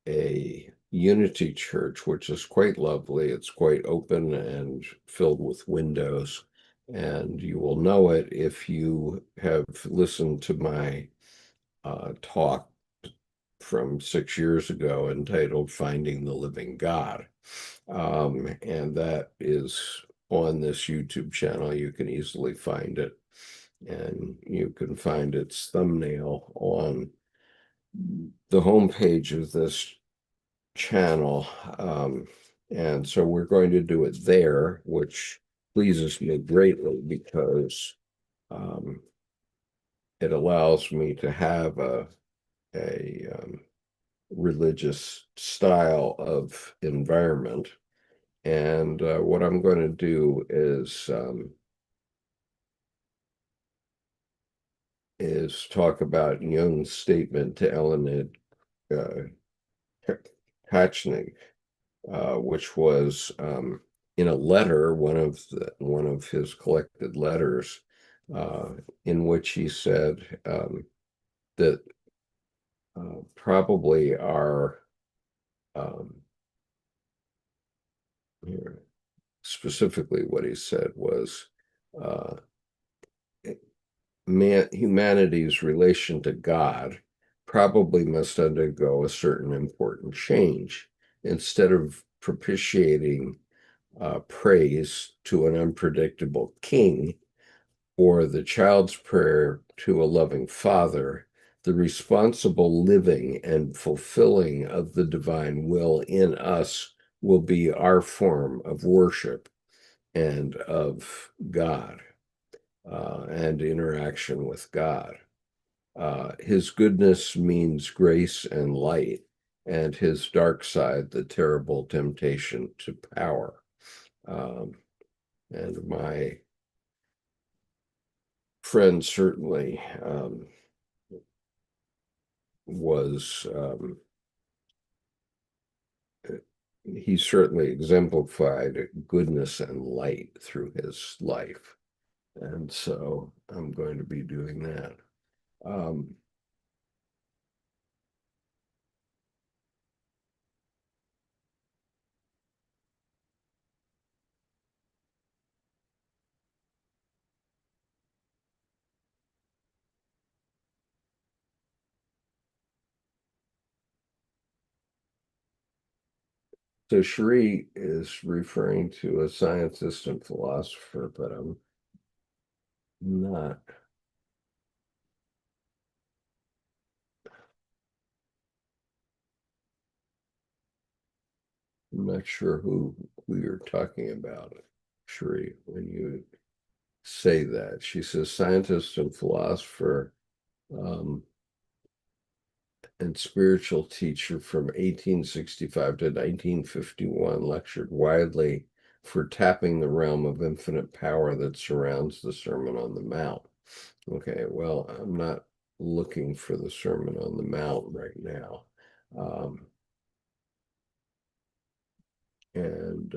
a Unity church, which is quite lovely. It's quite open and filled with windows. And you will know it if you have listened to my talk from 6 years ago entitled Finding the Living God. And that is on this YouTube channel. You can easily find it. And you can find its thumbnail on the homepage of this channel. And so we're going to do it there, which pleases me greatly because um, it allows me to have a religious style of environment. And what I'm going to do is talk about Jung's statement to Ellen Hatchnick, which was in a letter, one of his collected letters, uh, in which he said that probably our um, here, specifically what he said was uh, humanity's relation to God probably must undergo a certain important change. Instead of propitiating praise to an unpredictable king or the child's prayer to a loving father, the responsible living and fulfilling of the divine will in us will be our form of worship and of God and interaction with God. His goodness means grace and light, and his dark side, the terrible temptation to power. Um, and my friend certainly was, he certainly exemplified goodness and light through his life. And so I'm going to be doing that. Um, so Cherie is referring to a scientist and philosopher, but not, I'm not sure who you're talking about, Cherie, when you say that. She says scientist and philosopher um, and spiritual teacher from 1865 to 1951, lectured widely for tapping the realm of infinite power that surrounds the Sermon on the Mount. Okay, well, I'm not looking for the Sermon on the Mount right now. Um, and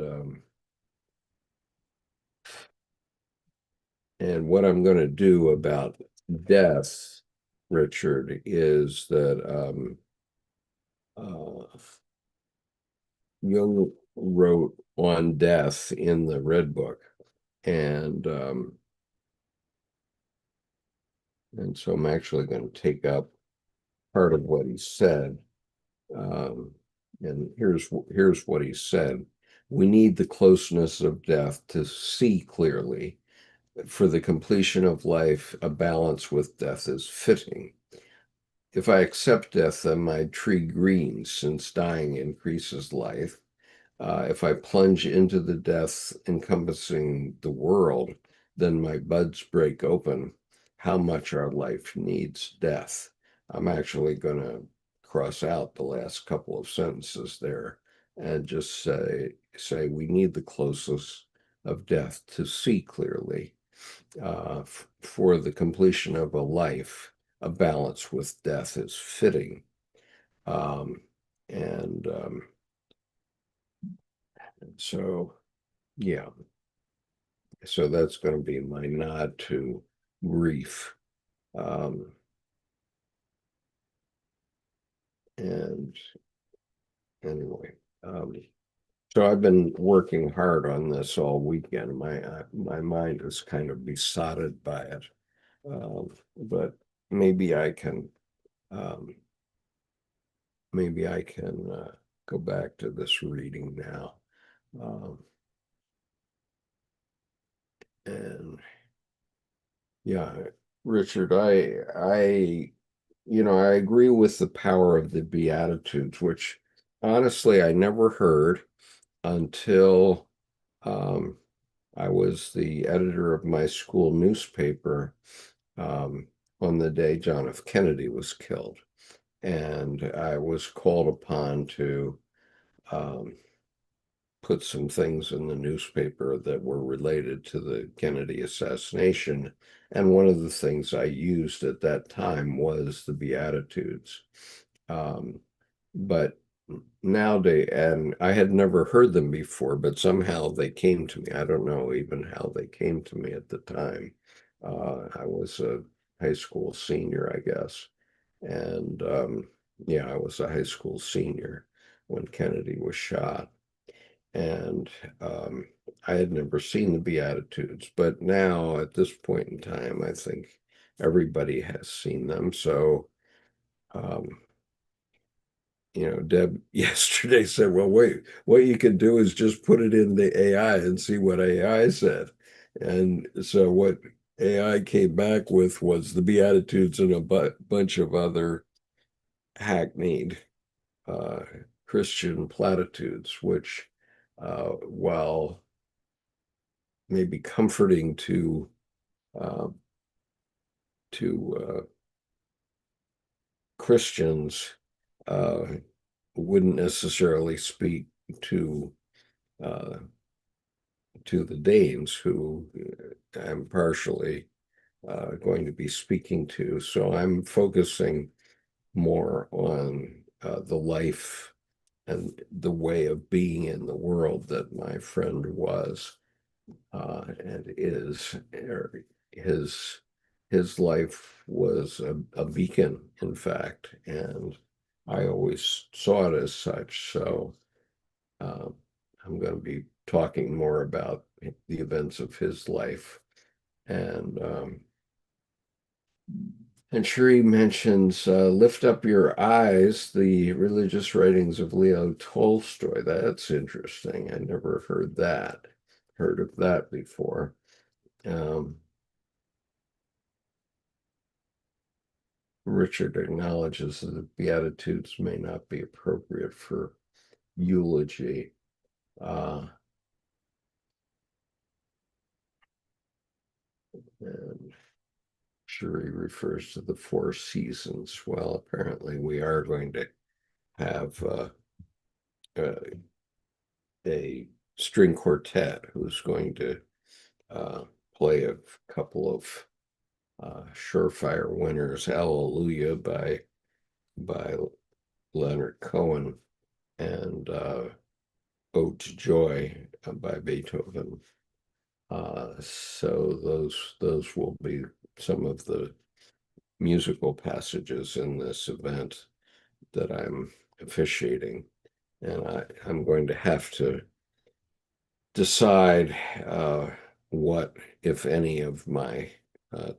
and what I'm going to do about death, Richard, is that uh, Jung wrote on death in the Red Book, and so I'm actually going to take up part of what he said. Um, and here's what he said: we need the closeness of death to see clearly. For the completion of life, a balance with death is fitting. If I accept death, then my tree greens, since dying increases life. If I plunge into the death encompassing the world, then my buds break open. How much our life needs death. I'm actually going to cross out the last couple of sentences there and just say we need the closest of death to see clearly. For the completion of a life, a balance with death is fitting. Um, and so, yeah, so that's going to be my nod to grief. Um, and anyway, so I've been working hard on this all weekend. My mind is kind of besotted by it, but maybe I can um, maybe I can go back to this reading now. Um, and yeah, Richard, I agree with the power of the Beatitudes, which honestly I never heard until um, I was the editor of my school newspaper um, on the day John F. Kennedy was killed. And I was called upon to um, put some things in the newspaper that were related to the Kennedy assassination. And one of the things I used at that time was the Beatitudes. Um, but nowadays, and I had never heard them before, but somehow they came to me. I don't know even how they came to me at the time. I was a high school senior, I guess. And yeah, I was a high school senior when Kennedy was shot. And um, I had never seen the Beatitudes, but now at this point in time, I think everybody has seen them. So, um, Deb yesterday said, well, wait, what you can do is just put it in the AI and see what AI said. And so AI came back with was the Beatitudes and a bunch of other hackneyed uh, Christian platitudes, which, while maybe comforting uh, to Christians, uh, wouldn't necessarily speak to uh, to the Danes, who I'm partially going to be speaking to. So I'm focusing more on the life and the way of being in the world that my friend was and is. His his life was a beacon, in fact, and I always saw it as such. So uh, I'm going to be talking more about the events of his life. And Cherie mentions Lift Up Your Eyes, the religious writings of Leo Tolstoy. That's interesting. I never heard of that before. Um, Richard acknowledges that the Beatitudes may not be appropriate for eulogy. Uh, and Cherie refers to the four seasons. Well, apparently we are going to have uh, a string quartet who's going to uh, play a couple of surefire winners. Hallelujah by Leonard Cohen and Ode to Joy by Beethoven. So those will be some of the musical passages in this event that I'm officiating, and I'm going to have to decide what, if any, of my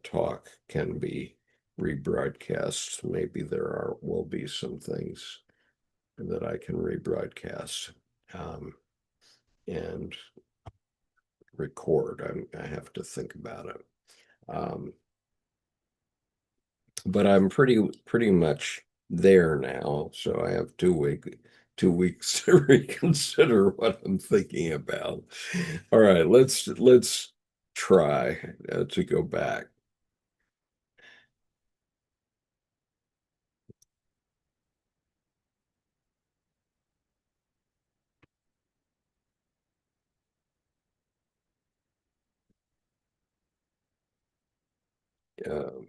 talk can be rebroadcast. Maybe will be some things that I can rebroadcast um, and record. I have to think about it. Um, but I'm pretty much there now, so I have 2 weeks to reconsider what I'm thinking about. All right, let's try to go back. Um,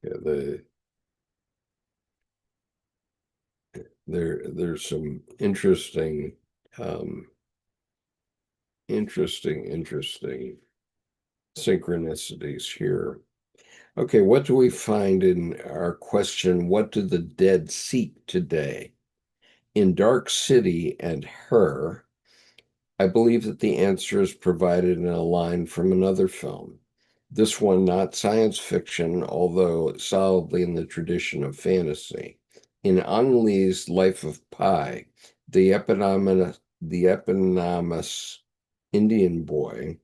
yeah, there's some um, interesting synchronicities here. Okay, what do we find in our question? What do the dead seek today? In Dark City and Her, I believe that the answer is provided in a line from another film. This one not science fiction, although solidly in the tradition of fantasy. In Anneli's Life of Pi, the eponymous Indian boy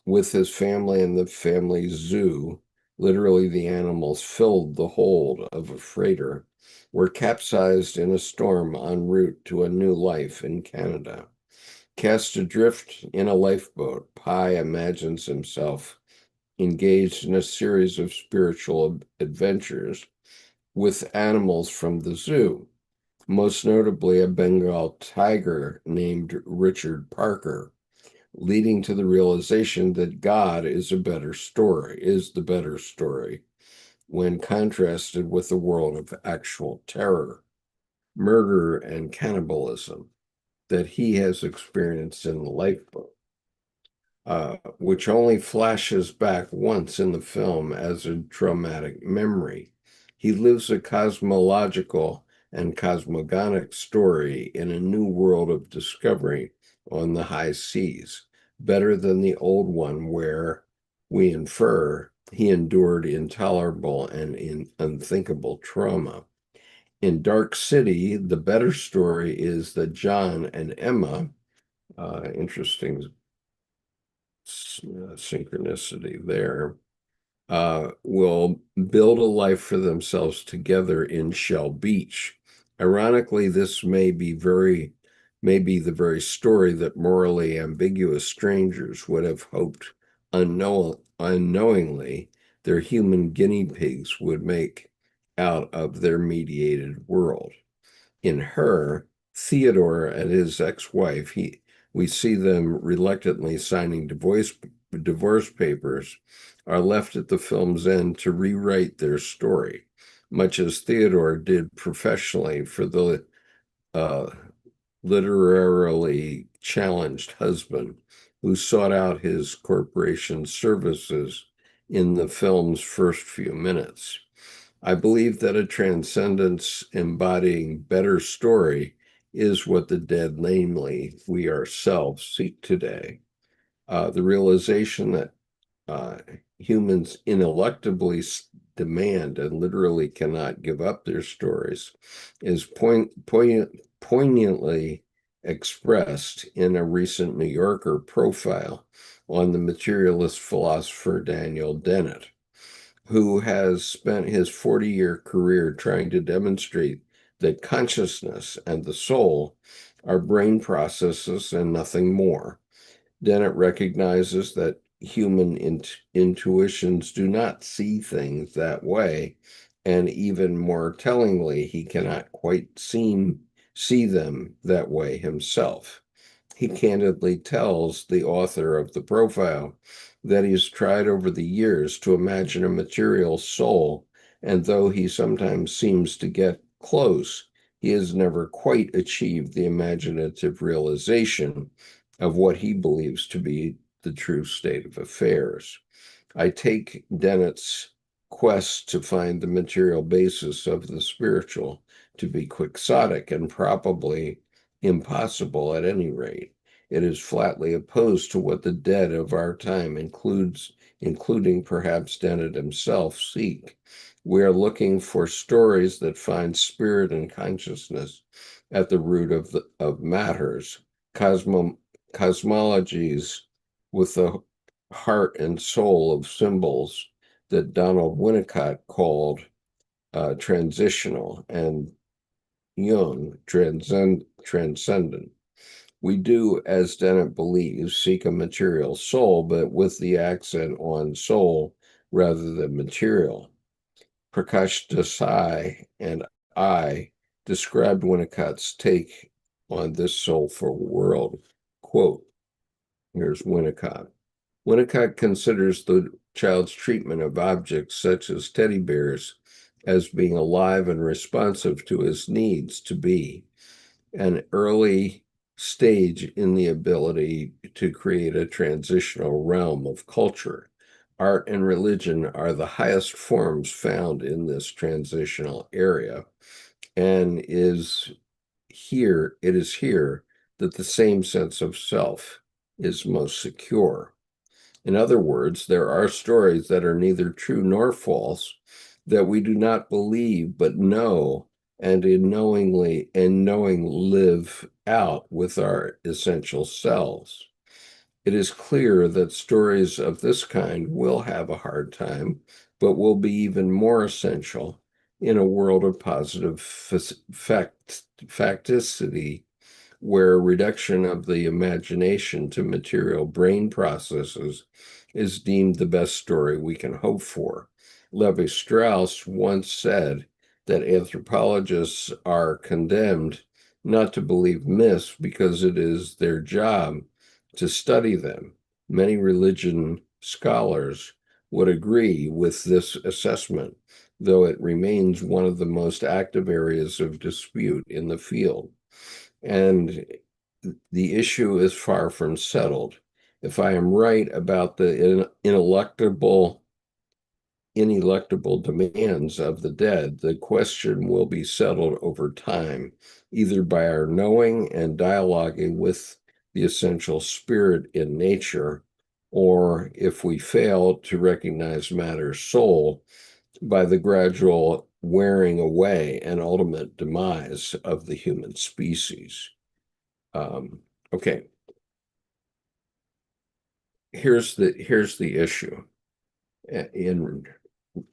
with his family in the family zoo, literally the animals filled the hold of a freighter, were capsized in a storm en route to a new life in Canada. Cast adrift in a lifeboat, Pi imagines himself engaged in a series of spiritual adventures with animals from the zoo, most notably a Bengal tiger named Richard Parker, leading to the realization that God is the better story when contrasted with the world of actual terror, murder, and cannibalism that he has experienced in the lifeboat, which only flashes back once in the film as a traumatic memory. He lives a cosmological and cosmogonic story in a new world of discovery on the high seas, better than the old one where we infer he endured intolerable and unthinkable trauma. In Dark City, the better story is that John and Emma, interesting synchronicity there, will build a life for themselves together in Shell Beach. Ironically, this may be the very story that morally ambiguous strangers would have hoped unknowingly their human guinea pigs would make out of their mediated world. In her, Theodore and his ex-wife, we see them reluctantly signing divorce papers, are left at the film's end to rewrite their story, much as Theodore did professionally for the uh, literarily challenged husband who sought out his corporation's services in the film's first few minutes. I believe that a transcendence embodying better story is what the dead, namely we ourselves, seek today. The realization that uh, humans ineluctably demand and literally cannot give up their stories is poignantly expressed in a recent New Yorker profile on the materialist philosopher Daniel Dennett, who has spent his 40-year career trying to demonstrate that consciousness and the soul are brain processes and nothing more. Dennett recognizes that human intuitions do not see things that way, and even more tellingly, he cannot quite see them that way himself. He candidly tells the author of the profile that he's tried over the years to imagine a material soul, and though he sometimes seems to get close, he has never quite achieved the imaginative realization of what he believes to be the true state of affairs. I take Dennett's quest to find the material basis of the spiritual to be quixotic and probably impossible at any rate. It is flatly opposed to what the dead of our time including perhaps Dennett himself, seek. We are looking for stories that find spirit and consciousness at the root of matters, cosmologies with the heart and soul of symbols that Donald Winnicott called transitional and Jung transcendent. We do, as Dennett believes, seek a material soul, but with the accent on soul rather than material. Prakash Desai and I described Winnicott's take on this soulful world. Quote, here's Winnicott. Winnicott considers the child's treatment of objects such as teddy bears as being alive and responsive to his needs to be an early stage in the ability to create a transitional realm of culture. Art and religion are the highest forms found in this transitional area, and it is here that the same sense of self is most secure. In other words, there are stories that are neither true nor false that we do not believe but know and in knowing live out with our essential selves. It is clear that stories of this kind will have a hard time, but will be even more essential in a world of positive facticity where reduction of the imagination to material brain processes is deemed the best story we can hope for. Levi Strauss once said that anthropologists are condemned not to believe myths because it is their job to study them. Many religion scholars would agree with this assessment, though it remains one of the most active areas of dispute in the field. And the issue is far from settled. If I am right about the ineluctable demands of the dead, the question will be settled over time, either by our knowing and dialoguing with the essential spirit in nature, or if we fail to recognize matter's soul, by the gradual wearing away and ultimate demise of the human species. Okay, here's the issue in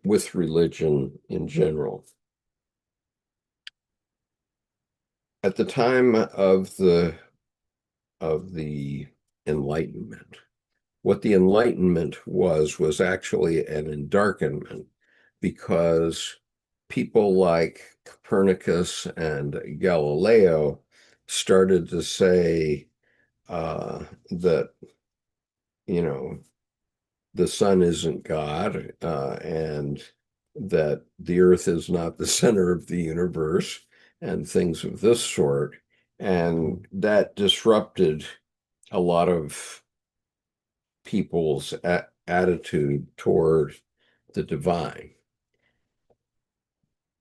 with religion in general. At the time of the Enlightenment, what the Enlightenment was actually an endarkenment because people like Copernicus and Galileo started to say that, you know, the sun isn't God, and that the earth is not the center of the universe, and things of this sort. And that disrupted a lot of people's attitude toward the divine.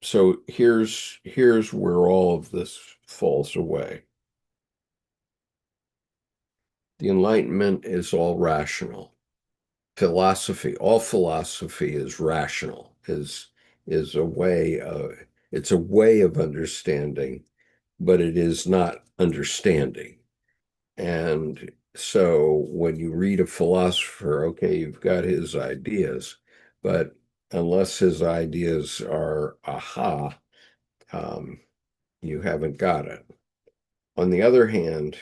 So here's where all of this falls away. The Enlightenment is all rational. All philosophy is rational, is a way of it's a way of understanding, but it is not understanding. And so when you read a philosopher, okay, you've got his ideas, but unless his ideas are aha, um, you haven't got it. On the other hand,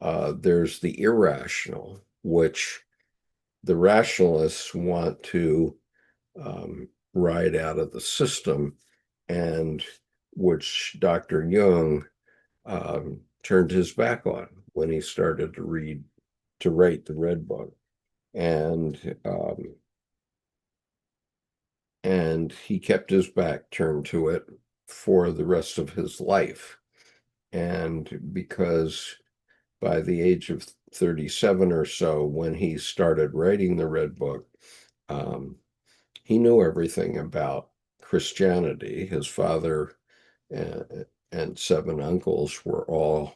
there's the irrational, which the rationalists want to ride out of the system, and which Dr. Jung turned his back on when he started to write the Red Book, and he kept his back turned to it for the rest of his life, and because by the age of 37 or so, when he started writing the Red Book, um, he knew everything about Christianity. His father and seven uncles were all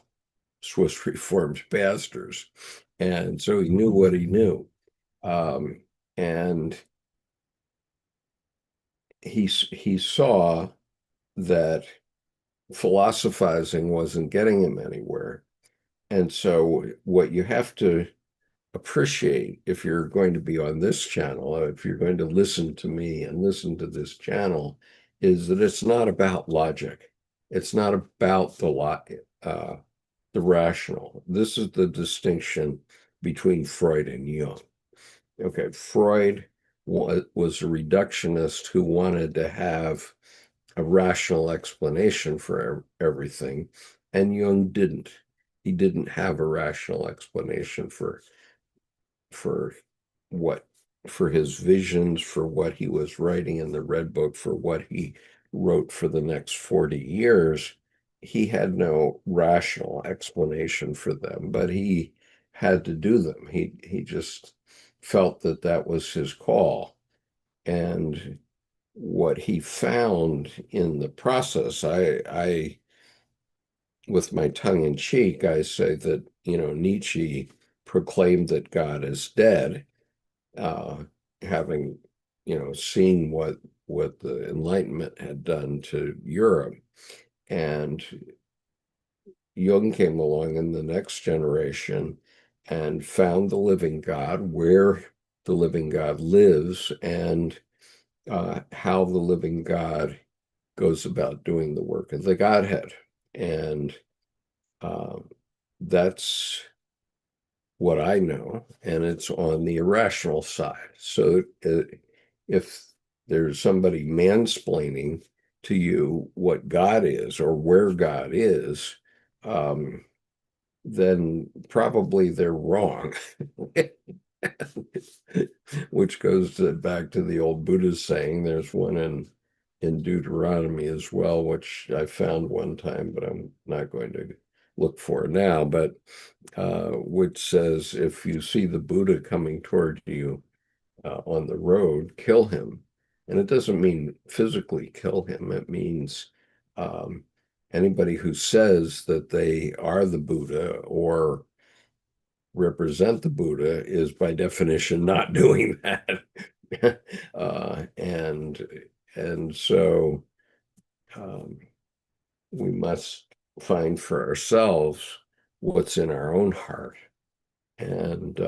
Swiss Reformed pastors. And so he knew what he knew. Um, and he saw that philosophizing wasn't getting him anywhere. And so what you have to appreciate if you're going to be on this channel, if you're going to listen to me and listen to this channel, is that it's not about logic. It's not about the rational. This is the distinction between Freud and Jung. Okay, Freud was a reductionist who wanted to have a rational explanation for everything, and Jung didn't. He didn't have a rational explanation for what for his visions, for what he was writing in the Red Book, for what he wrote for the next 40 years. He had no rational explanation for them, but he had to do them. He just felt that that was his call. And what he found in the process, I with my tongue in cheek, I say that, Nietzsche proclaimed that God is dead, uh, having, seen what the Enlightenment had done to Europe. And Jung came along in the next generation and found the living God, where the living God lives, and how the living God goes about doing the work of the Godhead. And uh, that's what I know, and it's on the irrational side. So if there's somebody mansplaining to you what God is or where God is, um, then probably they're wrong. Which goes back to the old Buddhist saying. There's one in Deuteronomy as well, which I found one time, but I'm not going to look for now. But which says, if you see the Buddha coming toward you on the road, kill him. And it doesn't mean physically kill him. It means um, anybody who says that they are the Buddha or represent the Buddha is by definition not doing that. And so um, we must find for ourselves what's in our own heart. And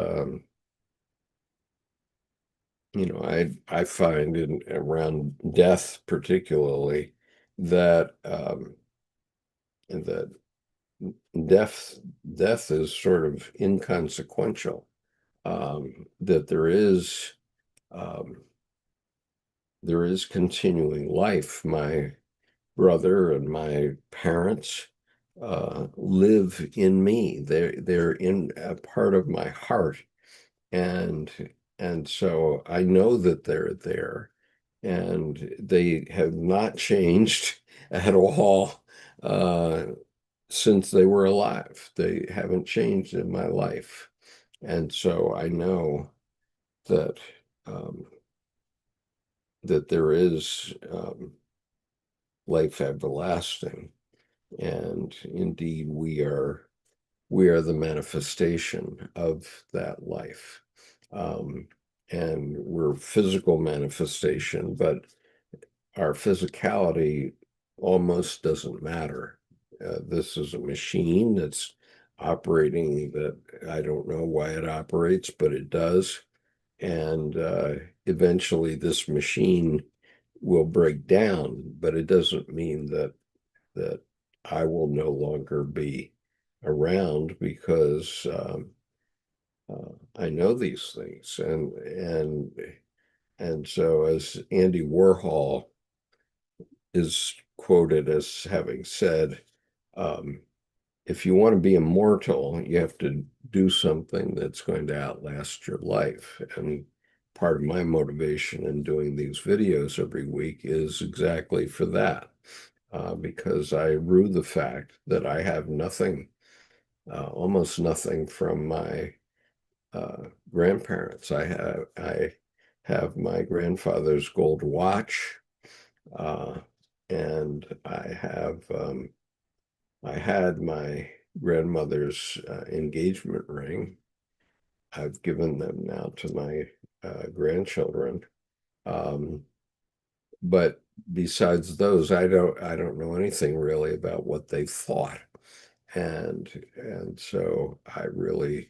I find in around death particularly that that death death is sort of inconsequential. That um, there is continuing life. My brother and my parents live in me. They're in a part of my heart, and so I know that they're there, and they have not changed at all uh, since they were alive. They haven't changed in my life, and so I know that um, there is life everlasting, and indeed we are the manifestation of that life. Um, and we're physical manifestation, but our physicality almost doesn't matter. This is a machine that's operating that I don't know why it operates, but it does. And eventually this machine will break down, but it doesn't mean that I will no longer be around because I know these things, and so as Andy Warhol is quoted as having said, um, if you want to be immortal, you have to do something that's going to outlast your life. And part of my motivation in doing these videos every week is exactly for that, because I rue the fact that I have nothing, almost nothing from my grandparents. I have my grandfather's gold watch, uh, and I had my grandmother's engagement ring. I've given them now to my grandchildren. Um, but besides those, I don't know anything really about what they thought. And so I really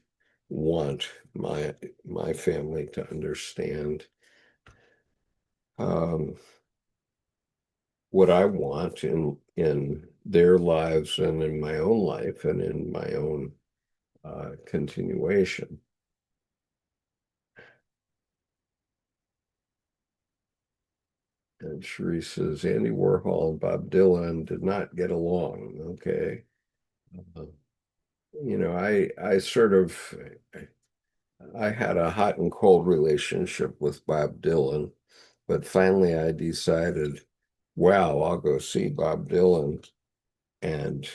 want my family to understand um, what I want in their lives and in my own life and in my own continuation. And Cherie says Andy Warhol and Bob Dylan did not get along. Okay. Uh, I sort of I had a hot and cold relationship with Bob Dylan, but finally I decided, wow, I'll go see Bob Dylan. And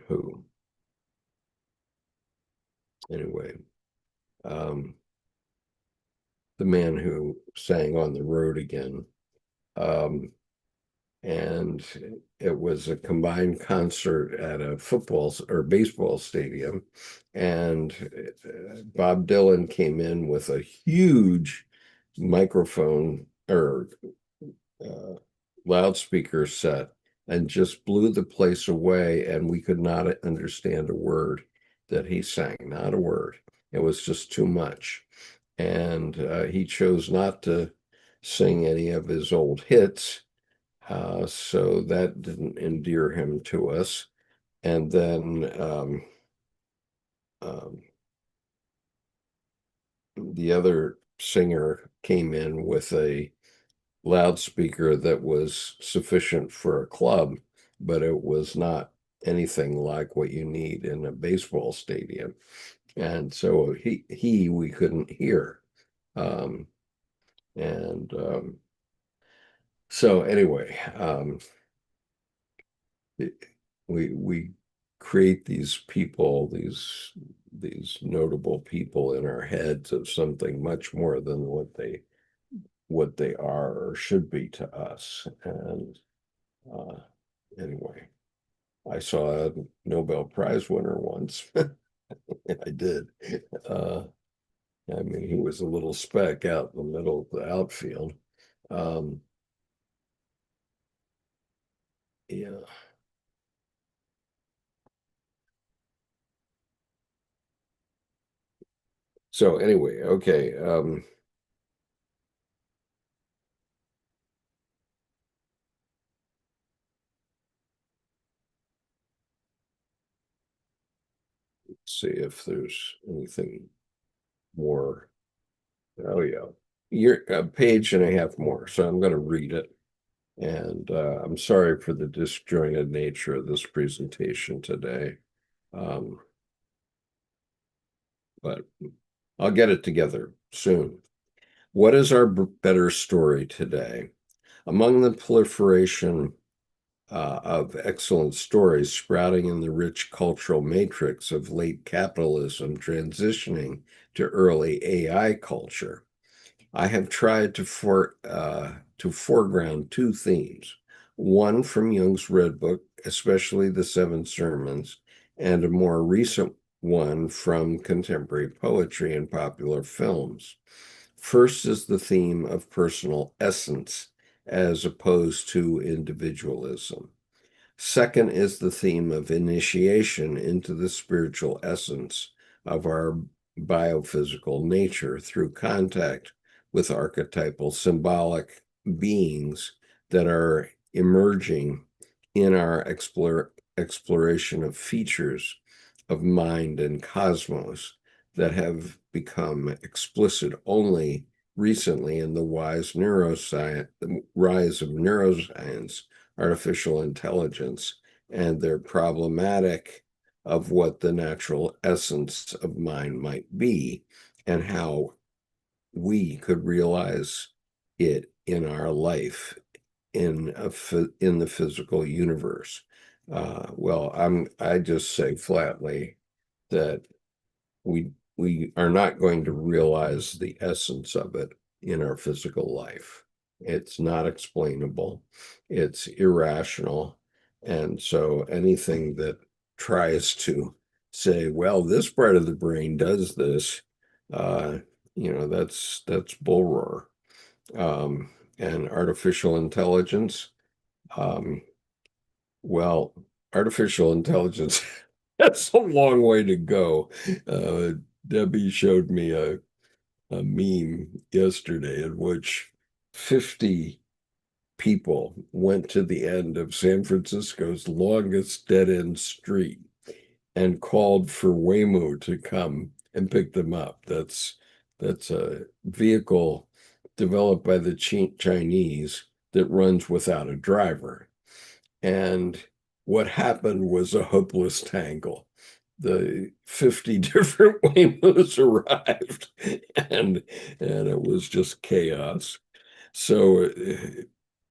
who, anyway, um, the man who sang On the Road Again. Um, and it was a combined concert at a football or baseball stadium. And Bob Dylan came in with a huge microphone or uh, loudspeaker set and just blew the place away. And we could not understand a word that he sang, not a word. It was just too much. And he chose not to sing any of his old hits, so that didn't endear him to us. And then um, the other singer came in with a loudspeaker that was sufficient for a club, but it was not anything like what you need in a baseball stadium. And so we couldn't hear. Um, and so anyway, we create these people, these notable people in our heads of something much more than what they are or should be to us. And uh, anyway, I saw a Nobel Prize winner once. I did. Uh, I mean, he was a little speck out in the middle of the outfield. Um, yeah. So anyway, okay. See if there's anything more. Oh yeah, you're a page and a half more. So I'm going to read it. And I'm sorry for the disjointed nature of this presentation today, um, but I'll get it together soon. What is our better story today? Among the proliferation of excellent stories sprouting in the rich cultural matrix of late capitalism transitioning to early AI culture, I have tried to foreground two themes. One from Jung's Red Book, especially the Seven Sermons, and a more recent one from contemporary poetry and popular films. First is the theme of personal essence as opposed to individualism. Second is the theme of initiation into the spiritual essence of our biophysical nature through contact with archetypal symbolic beings that are emerging in our exploration of features of mind and cosmos that have become explicit only recently in the rise of neuroscience, artificial intelligence, and their problematic of what the natural essence of mind might be and how we could realize it in our life in the physical universe. I just say flatly that we are not going to realize the essence of it in our physical life. It's not explainable. It's irrational. And so anything that tries to say, well, this part of the brain does this, uh, that's bull roar. And artificial intelligence, um, well, artificial intelligence, that's a long way to go. Uh, Debbie showed me a meme yesterday in which 50 people went to the end of San Francisco's longest dead end street and called for Waymo to come and pick them up. That's a vehicle developed by the Chinese that runs without a driver. And what happened was a hopeless tangle. The 50 different Waymos arrived, and and it was just chaos. So,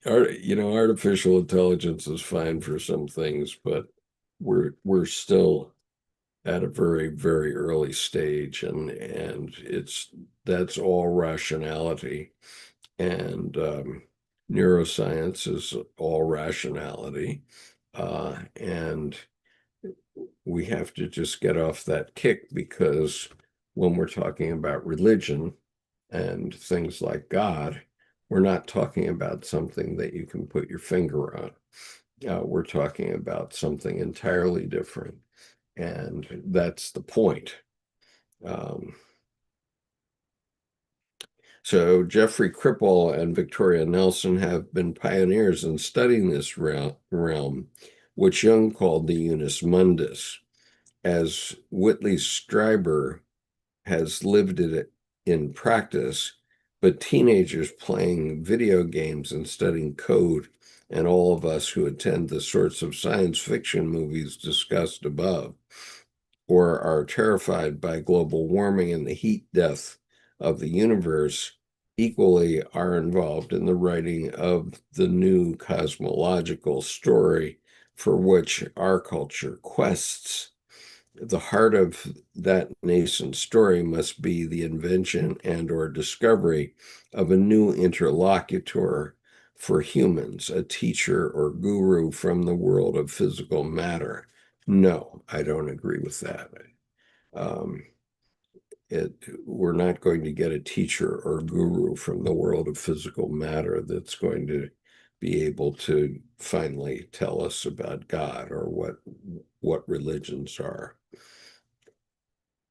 artificial intelligence is fine for some things, but we're still at a very, very early stage, and that's all rationality. And neuroscience is all rationality. And we have to just get off that kick because when we're talking about religion and things like God, we're not talking about something that you can put your finger on. We're talking about something entirely different. And that's the point. Um, So Jeffrey Kripal and Victoria Nelson have been pioneers in studying this realm, which Jung called the unus mundus, as Whitley Strieber has lived it in practice, but teenagers playing video games and studying code, and all of us who attend the sorts of science fiction movies discussed above, or are terrified by global warming and the heat death of the universe, equally are involved in the writing of the new cosmological story for which our culture quests. The heart of that nascent story must be the invention and or discovery of a new interlocutor for humans, a teacher or guru from the world of physical matter. No, I don't agree with that. Um, we're not going to get a teacher or guru from the world of physical matter that's going to be able to finally tell us about God or what religions are.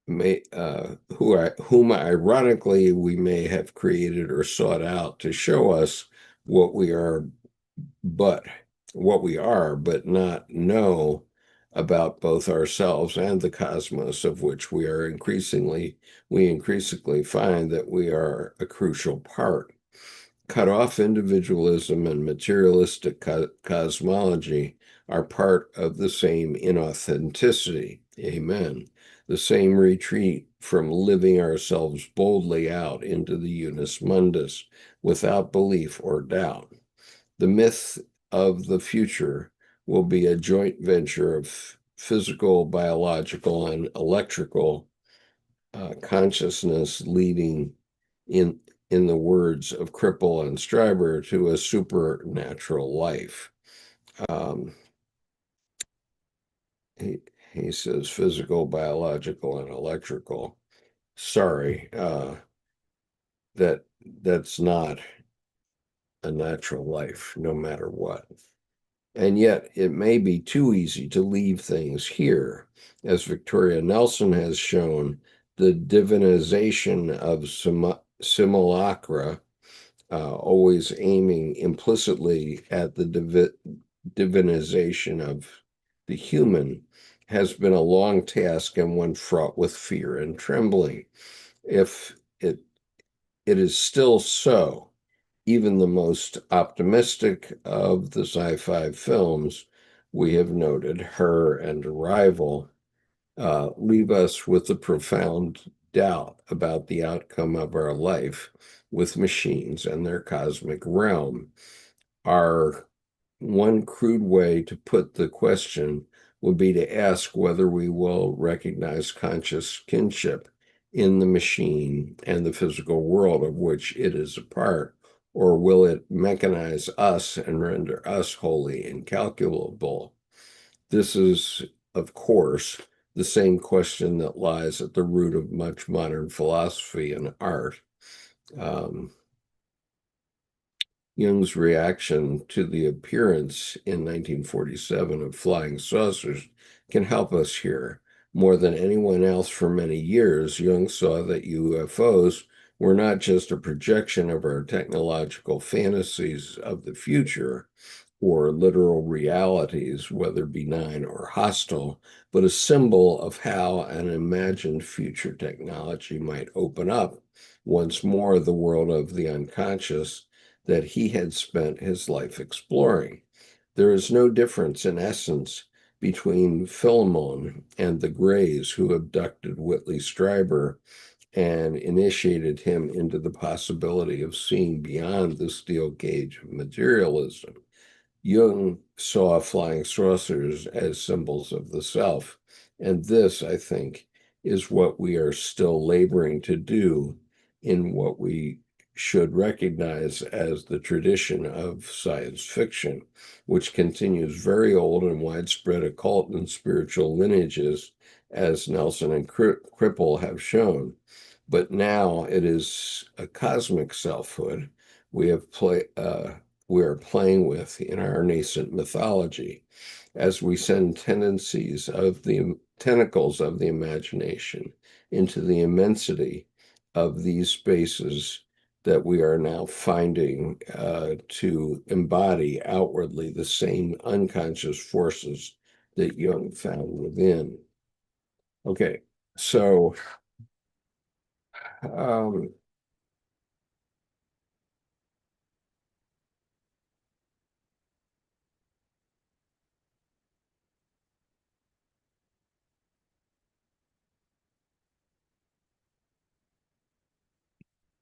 whom ironically we may have created or sought out to show us what we are, but what we are, but not know about both ourselves and the cosmos, of which we increasingly find that we are a crucial part. Cut off individualism and materialistic cosmology are part of the same inauthenticity. Amen. The same retreat from living ourselves boldly out into the unus mundus without belief or doubt. The myth of the future will be a joint venture of physical, biological, and electrical consciousness leading, in in the words of Cripple and Stryber, to a supernatural life. Um, he, he says physical, biological, and electrical. Sorry, that that's not a natural life, no matter what. And yet, it may be too easy to leave things here. As Victoria Nelson has shown, the divinization of simulacra, always aiming implicitly at the divinization of the human, has been a long task and one fraught with fear and trembling. If it is still so, even the most optimistic of the sci-fi films we have noted, Her and Arrival, leave us with a profound doubt about the outcome of our life with machines and their cosmic realm. Our one crude way to put the question would be to ask whether we will recognize conscious kinship in the machine and the physical world of which it is a part, or will it mechanize us and render us wholly incalculable? This is, of course, the same question that lies at the root of much modern philosophy and art. Um, Jung's reaction to the appearance in 1947 of flying saucers can help us here. More than anyone else for many years, Jung saw that UFOs were not just a projection of our technological fantasies of the future or literal realities, whether benign or hostile, but a symbol of how an imagined future technology might open up once more the world of the unconscious that he had spent his life exploring. There is no difference in essence between Philemon and the Greys who abducted Whitley Strieber and initiated him into the possibility of seeing beyond the steel cage of materialism. Jung saw flying saucers as symbols of the self, and this, I think, is what we are still laboring to do in what we should recognize as the tradition of science fiction, which continues very old and widespread occult and spiritual lineages, as Nelson and Cripple have shown. But now it is a cosmic selfhood we have we are playing with in our nascent mythology as we send tendencies of the tentacles of the imagination into the immensity of these spaces that we are now finding to embody outwardly the same unconscious forces that Jung found within. Okay, so um,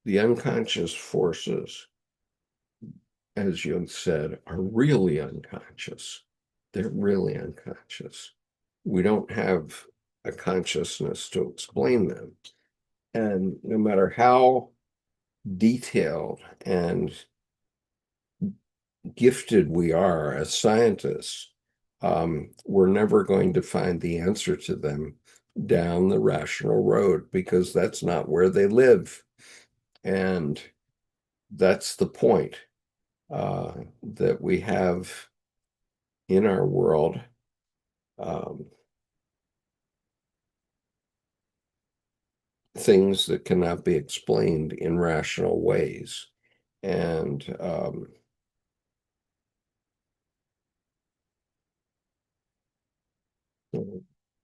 the unconscious forces, as Jung said, are really unconscious. They're really unconscious. We don't have a consciousness to explain them. And no matter how detailed and gifted we are as scientists, we're never going to find the answer to them down the rational road because that's not where they live. And that's the point that we have in our world. Um, things that cannot be explained in rational ways. And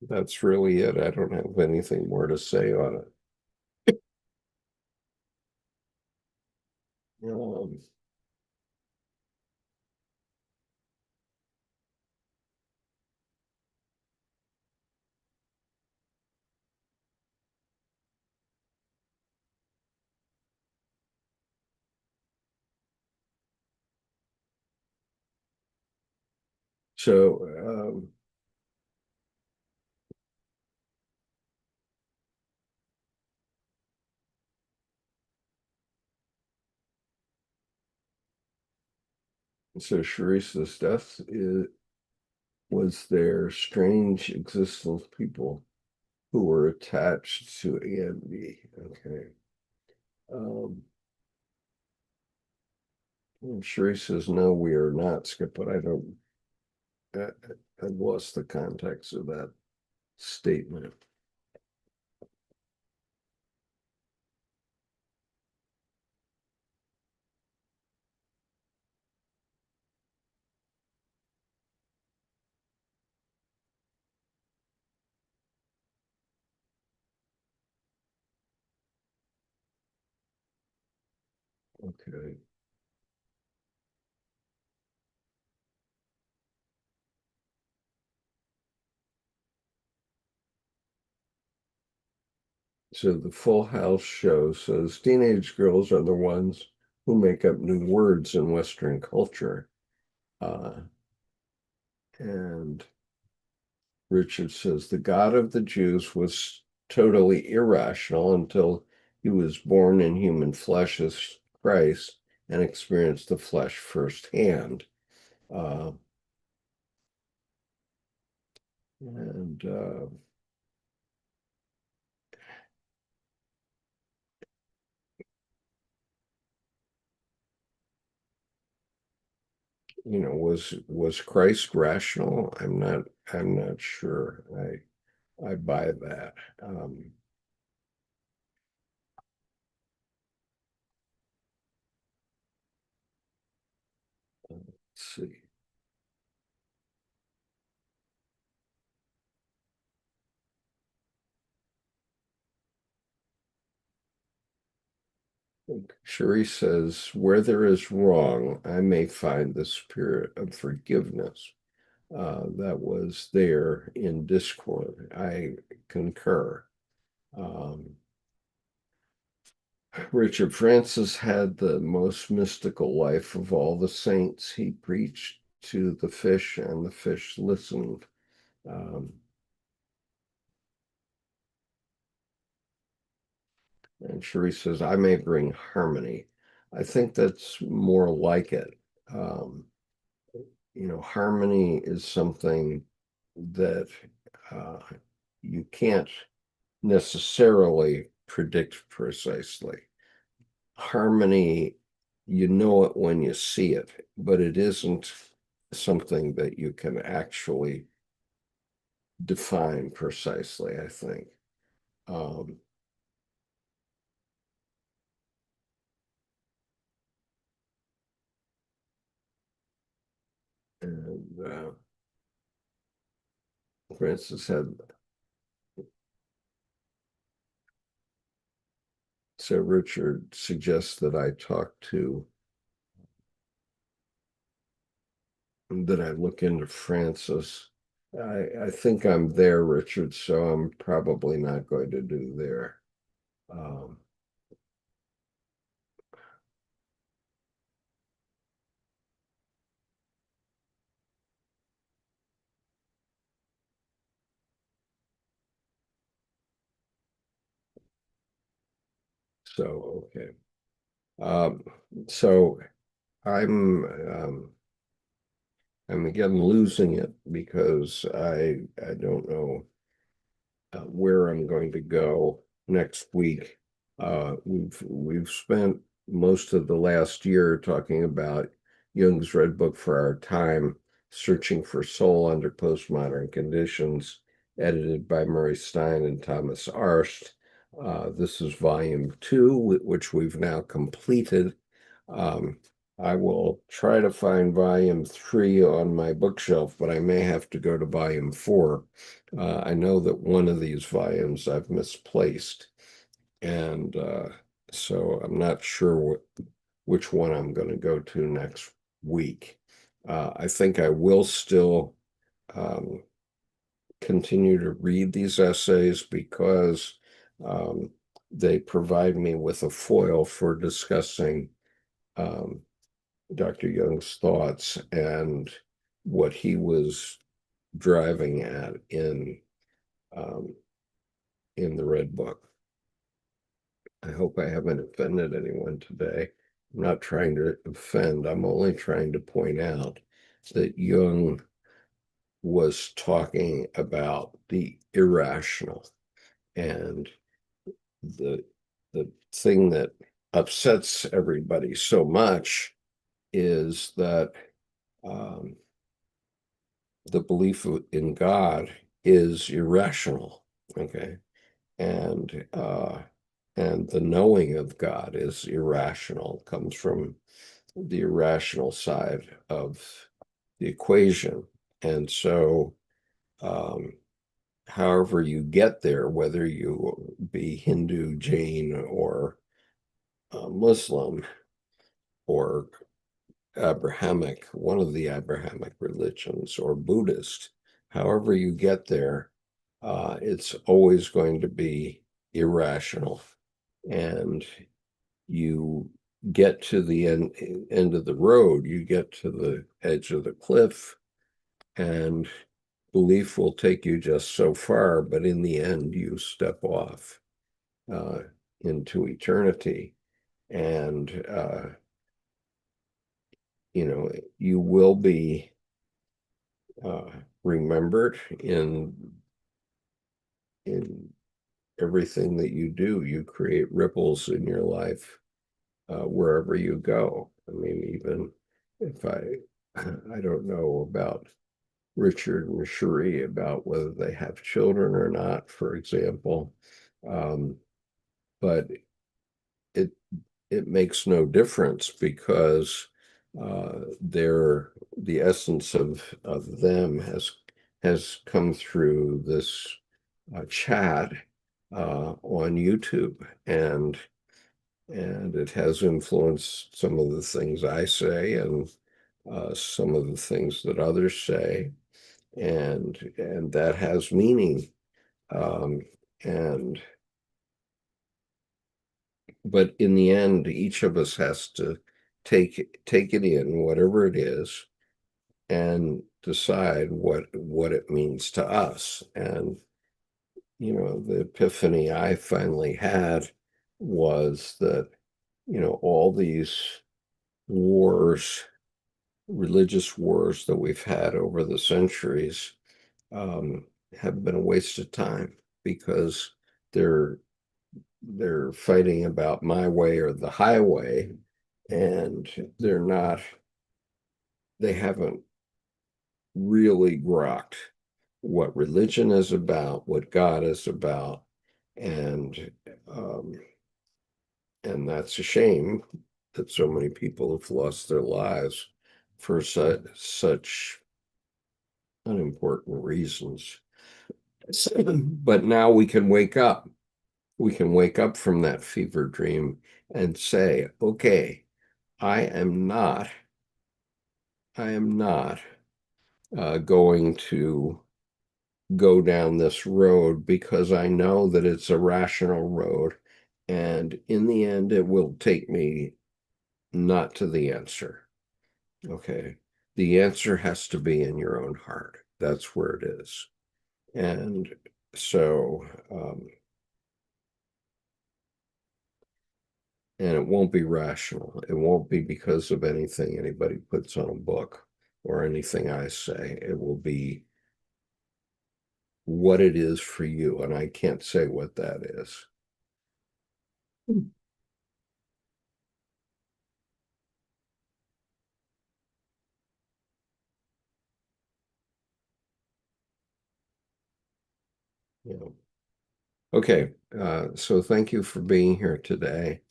that's really it. I don't have anything more to say on it. Um, so, so Sharice's death was their strange existence people who were attached to Andy. Okay. Um, Sharice says, no, we are not, Skip, but I don't, I, I've lost the context of that statement. Okay. So the Full House show says teenage girls are the ones who make up new words in Western culture. Uh, and Richard says the God of the Jews was totally irrational until he was born in human flesh as Christ and experienced the flesh firsthand. Uh, and was Christ rational? I'm not sure. I buy that. Let's see. Cherie says, where there is wrong, I may find the spirit of forgiveness that was there in Discord. I concur. Um, Richard Francis had the most mystical life of all the saints. He preached to the fish, and the fish listened. Um, and Cherie says, I may bring harmony. I think that's more like it. Um, harmony is something that uh, you can't necessarily predict precisely. Harmony, you know it when you see it, but it isn't something that you can actually define precisely, I think. Um, and Francis had, so Richard suggests that I talk to, that I look into Francis. I think I'm there, Richard, so I'm probably not going to do there. Um, so okay. Um, so I'm I'm again losing it because I don't know where I'm going to go next week. We've spent most of the last year talking about Jung's Red Book for Our Time, Searching for Soul Under Postmodern Conditions, edited by Murray Stein and Thomas Arst. This is volume 2, which we've now completed. Um, I will try to find volume 3 on my bookshelf, but I may have to go to volume 4. I know that one of these volumes I've misplaced, and so I'm not sure which one I'm going to go to next week. I think I will still um, continue to read these essays because um, they provide me with a foil for discussing um, Dr. Jung's thoughts and what he was driving at um, in the Red Book. I hope I haven't offended anyone today. I'm not trying to offend. I'm only trying to point out that Jung was talking about the irrational, and the the thing that upsets everybody so much is that um, the belief in God is irrational. Okay, and the knowing of God is irrational, comes from the irrational side of the equation. And so, um, however you get there, whether you be Hindu, Jain, or Muslim, or Abrahamic, one of the Abrahamic religions, or Buddhist, however you get there, it's always going to be irrational. And you get to the end of the road, you get to the edge of the cliff, and belief will take you just so far, but in the end, you step off uh, into eternity. And you will be uh, remembered in everything that you do. You create ripples in your life wherever you go. I mean, even if I don't know about Richard and Cherie about whether they have children or not, for example, um, but it it makes no difference because the essence of them has come through this chat on YouTube, and it has influenced some of the things I say and some of the things that others say, and that has meaning. Um, and but in the end, each of us has to take it in, whatever it is, and decide what it means to us. And the epiphany I finally had was that all these wars, religious wars that we've had over the centuries, um, have been a waste of time because they're they're fighting about my way or the highway, and they haven't really grokked what religion is about, what God is about, and um, and that's a shame that so many people have lost their lives for such unimportant reasons. But now we can wake up. We can wake up from that fever dream and say, okay, I am not, I am not going to go down this road because I know that it's a rational road. And in the end, it will take me not to the answer. Okay. The answer has to be in your own heart. That's where it is. And so, and it won't be rational. It won't be because of anything anybody puts on a book or anything I say. It will be what it is for you. And I can't say what that is. You know, Okay, so thank you for being here today.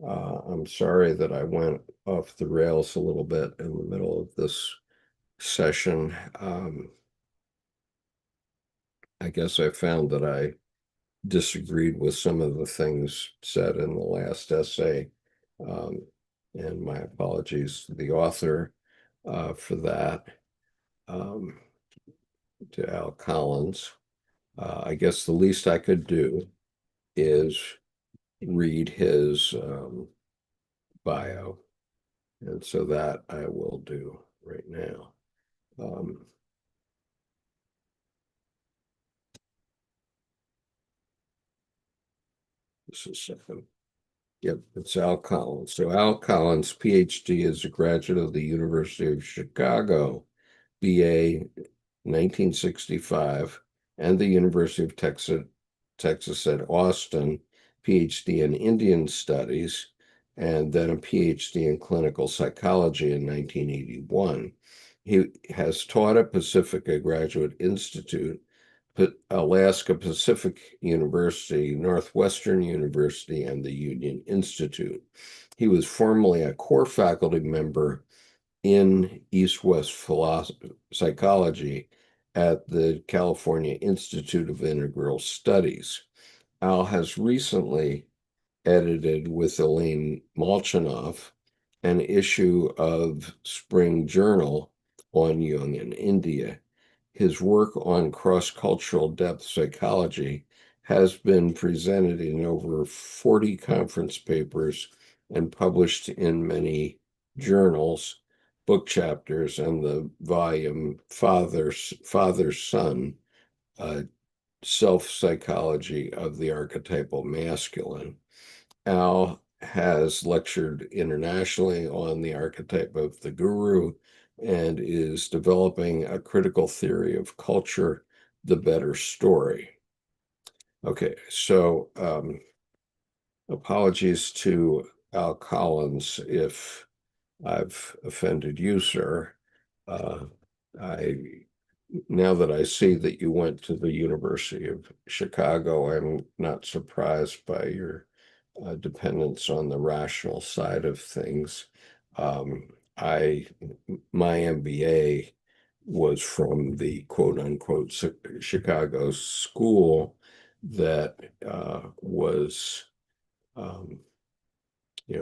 I'm sorry that I went off the rails a little bit in the middle of this session. I guess I found that I disagreed with some of the things said in the last essay. Um, and my apologies to the author for that, um, to Al Collins. I guess the least I could do is read his bio. And so that I will do right now. Um, just a second. Yep, it's Al Collins. So Al Collins, PhD, is a graduate of the University of Chicago, BA 1965, and the University of Texas at Austin, PhD in Indian Studies, and then a PhD in clinical psychology in 1981. He has taught at Pacifica Graduate Institute, Alaska Pacific University, Northwestern University, and the Union Institute. He was formerly a core faculty member in East-West psychology at the California Institute of Integral Studies. Al has recently edited with Elaine Molchanoff an issue of Spring Journal on Jung in India. His work on cross-cultural depth psychology has been presented in over 40 conference papers and published in many journals, book chapters, and the volume Father Son, Self-Psychology of the Archetypal Masculine. Al has lectured internationally on the archetype of the guru and is developing a critical theory of culture, the better story. Okay, so apologies to Al Collins if I've offended you, sir. Uh, I Now that I see that you went to the University of Chicago, I'm not surprised by your dependence on the rational side of things. Um, I My MBA was from the quote unquote Chicago school that was um,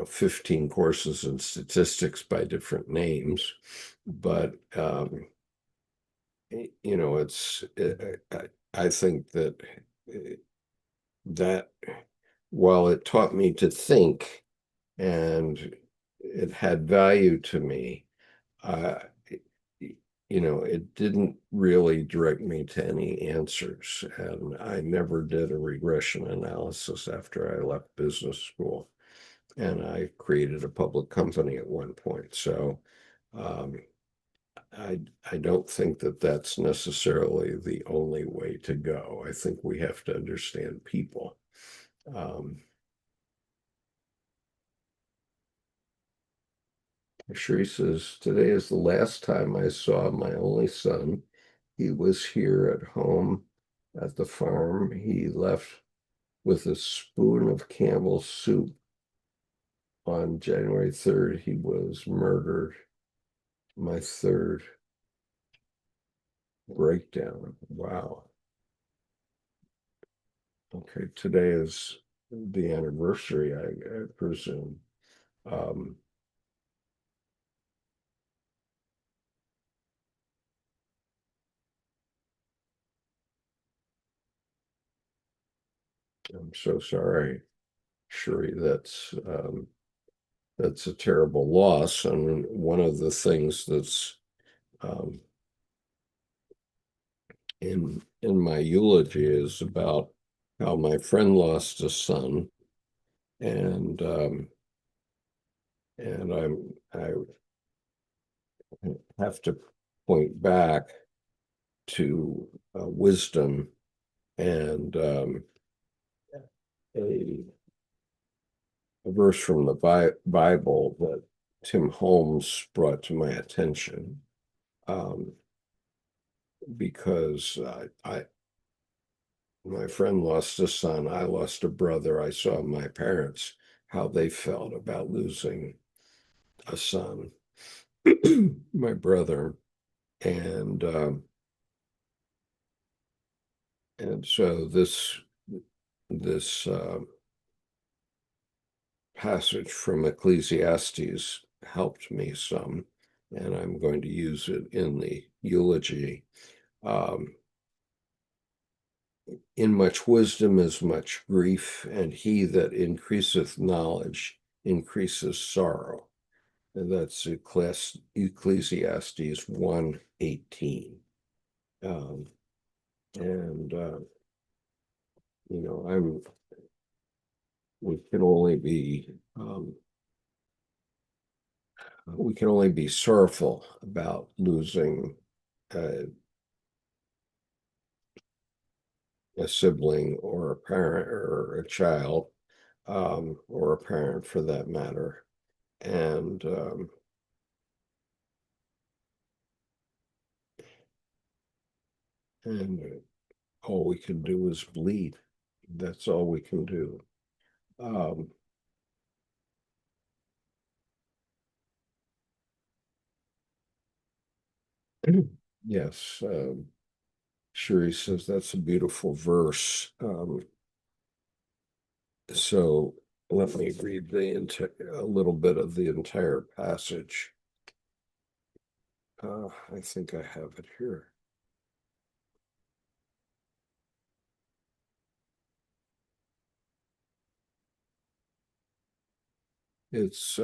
15 courses in statistics by different names, but it's I think that that while it taught me to think and it had value to me, uh, it didn't really direct me to any answers. And I never did a regression analysis after I left business school. And I created a public company at one point. So um, I don't think that that's necessarily the only way to go. I think we have to understand people. Um, Sheree says, today is the last time I saw my only son. He was here at home at the farm. He left with a spoon of Campbell's soup on January 3rd. He was murdered. My third breakdown. Wow. Okay, today is the anniversary, I presume. Um, I'm so sorry, Sheree. That's a terrible loss. And one of the things that's um, in my eulogy is about how my friend lost a son, and I have to point back to wisdom and a, a verse from the Bible that Tim Holmes brought to my attention, um, because my friend lost a son. I lost a brother. I saw my parents, how they felt about losing a son, my brother. And and so this passage from Ecclesiastes helped me some, and I'm going to use it in the eulogy. Um, in much wisdom is much grief, and he that increaseth knowledge increases sorrow. And that's Ecclesiastes 1:18. Um, and I'm we can only be we can only be sorrowful about losing uh, a sibling or a parent or a child, or a parent for that matter. And all we can do is bleed. That's all we can do. Um, yes, Sherry says that's a beautiful verse. So let me read a little bit of the entire passage. I think I have it here. It's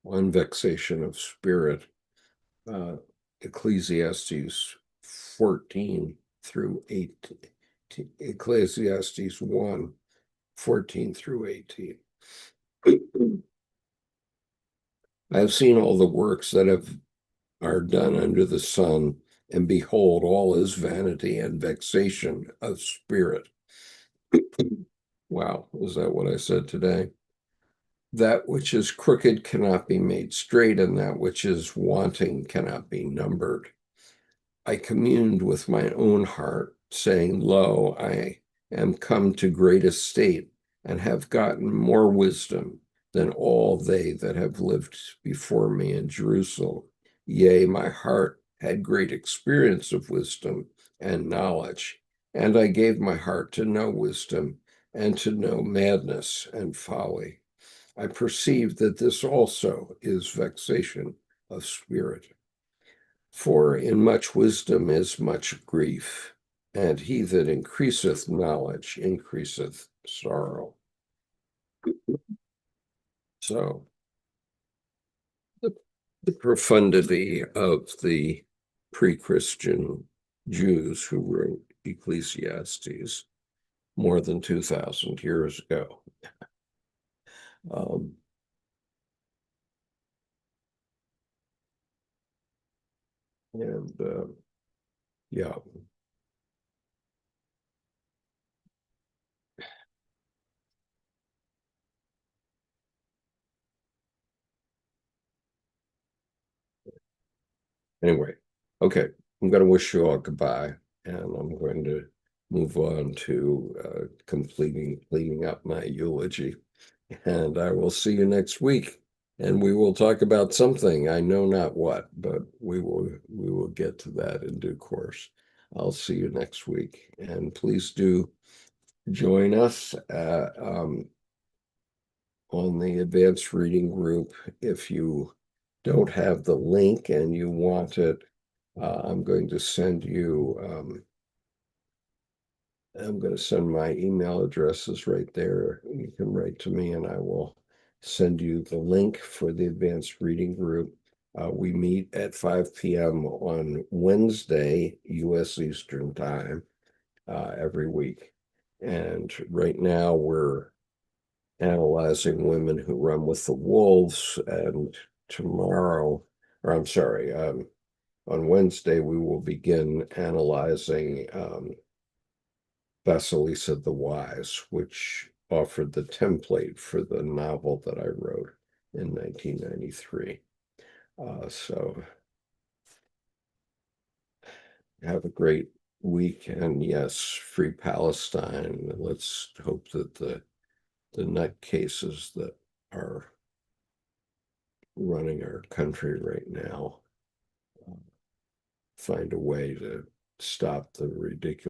on vexation of spirit, uh, Ecclesiastes 14 through 18, Ecclesiastes 1, 14 through 18. I have seen all the works that are done under the sun, and behold, all is vanity and vexation of spirit. Wow, is that what I said today? That which is crooked cannot be made straight, and that which is wanting cannot be numbered. I communed with my own heart, saying, Lo, I am come to great estate, and have gotten more wisdom than all they that have lived before me in Jerusalem. Yea, my heart had great experience of wisdom and knowledge, and I gave my heart to know wisdom and to know madness and folly. I perceive that this also is vexation of spirit. For in much wisdom is much grief, and he that increaseth knowledge increaseth sorrow. So the, the profundity of the pre-Christian Jews who wrote Ecclesiastes more than 2,000 years ago. Um, and yeah, anyway, okay, I'm going to wish you all goodbye, and I'm going to move on to cleaning up my eulogy. And I will see you next week, and we will talk about something. I know not what, but we will get to that in due course. I'll see you next week, and please do join us on the advanced reading group. If you don't have the link and you want it, I'm going to send you. I'm going to send my email addresses right there. You can write to me, and I will send you the link for the advanced reading group. We meet at 5 p.m. on Wednesday, U.S. Eastern Time, every week. And right now we're analyzing Women Who Run with the Wolves. And tomorrow, or I'm sorry, on Wednesday, we will begin analyzing Vasilisa the Wise, which offered the template for the novel that I wrote in 1993. So have a great We can, yes, free Palestine. Let's hope that the nutcases that are running our country right now find a way to stop the ridiculous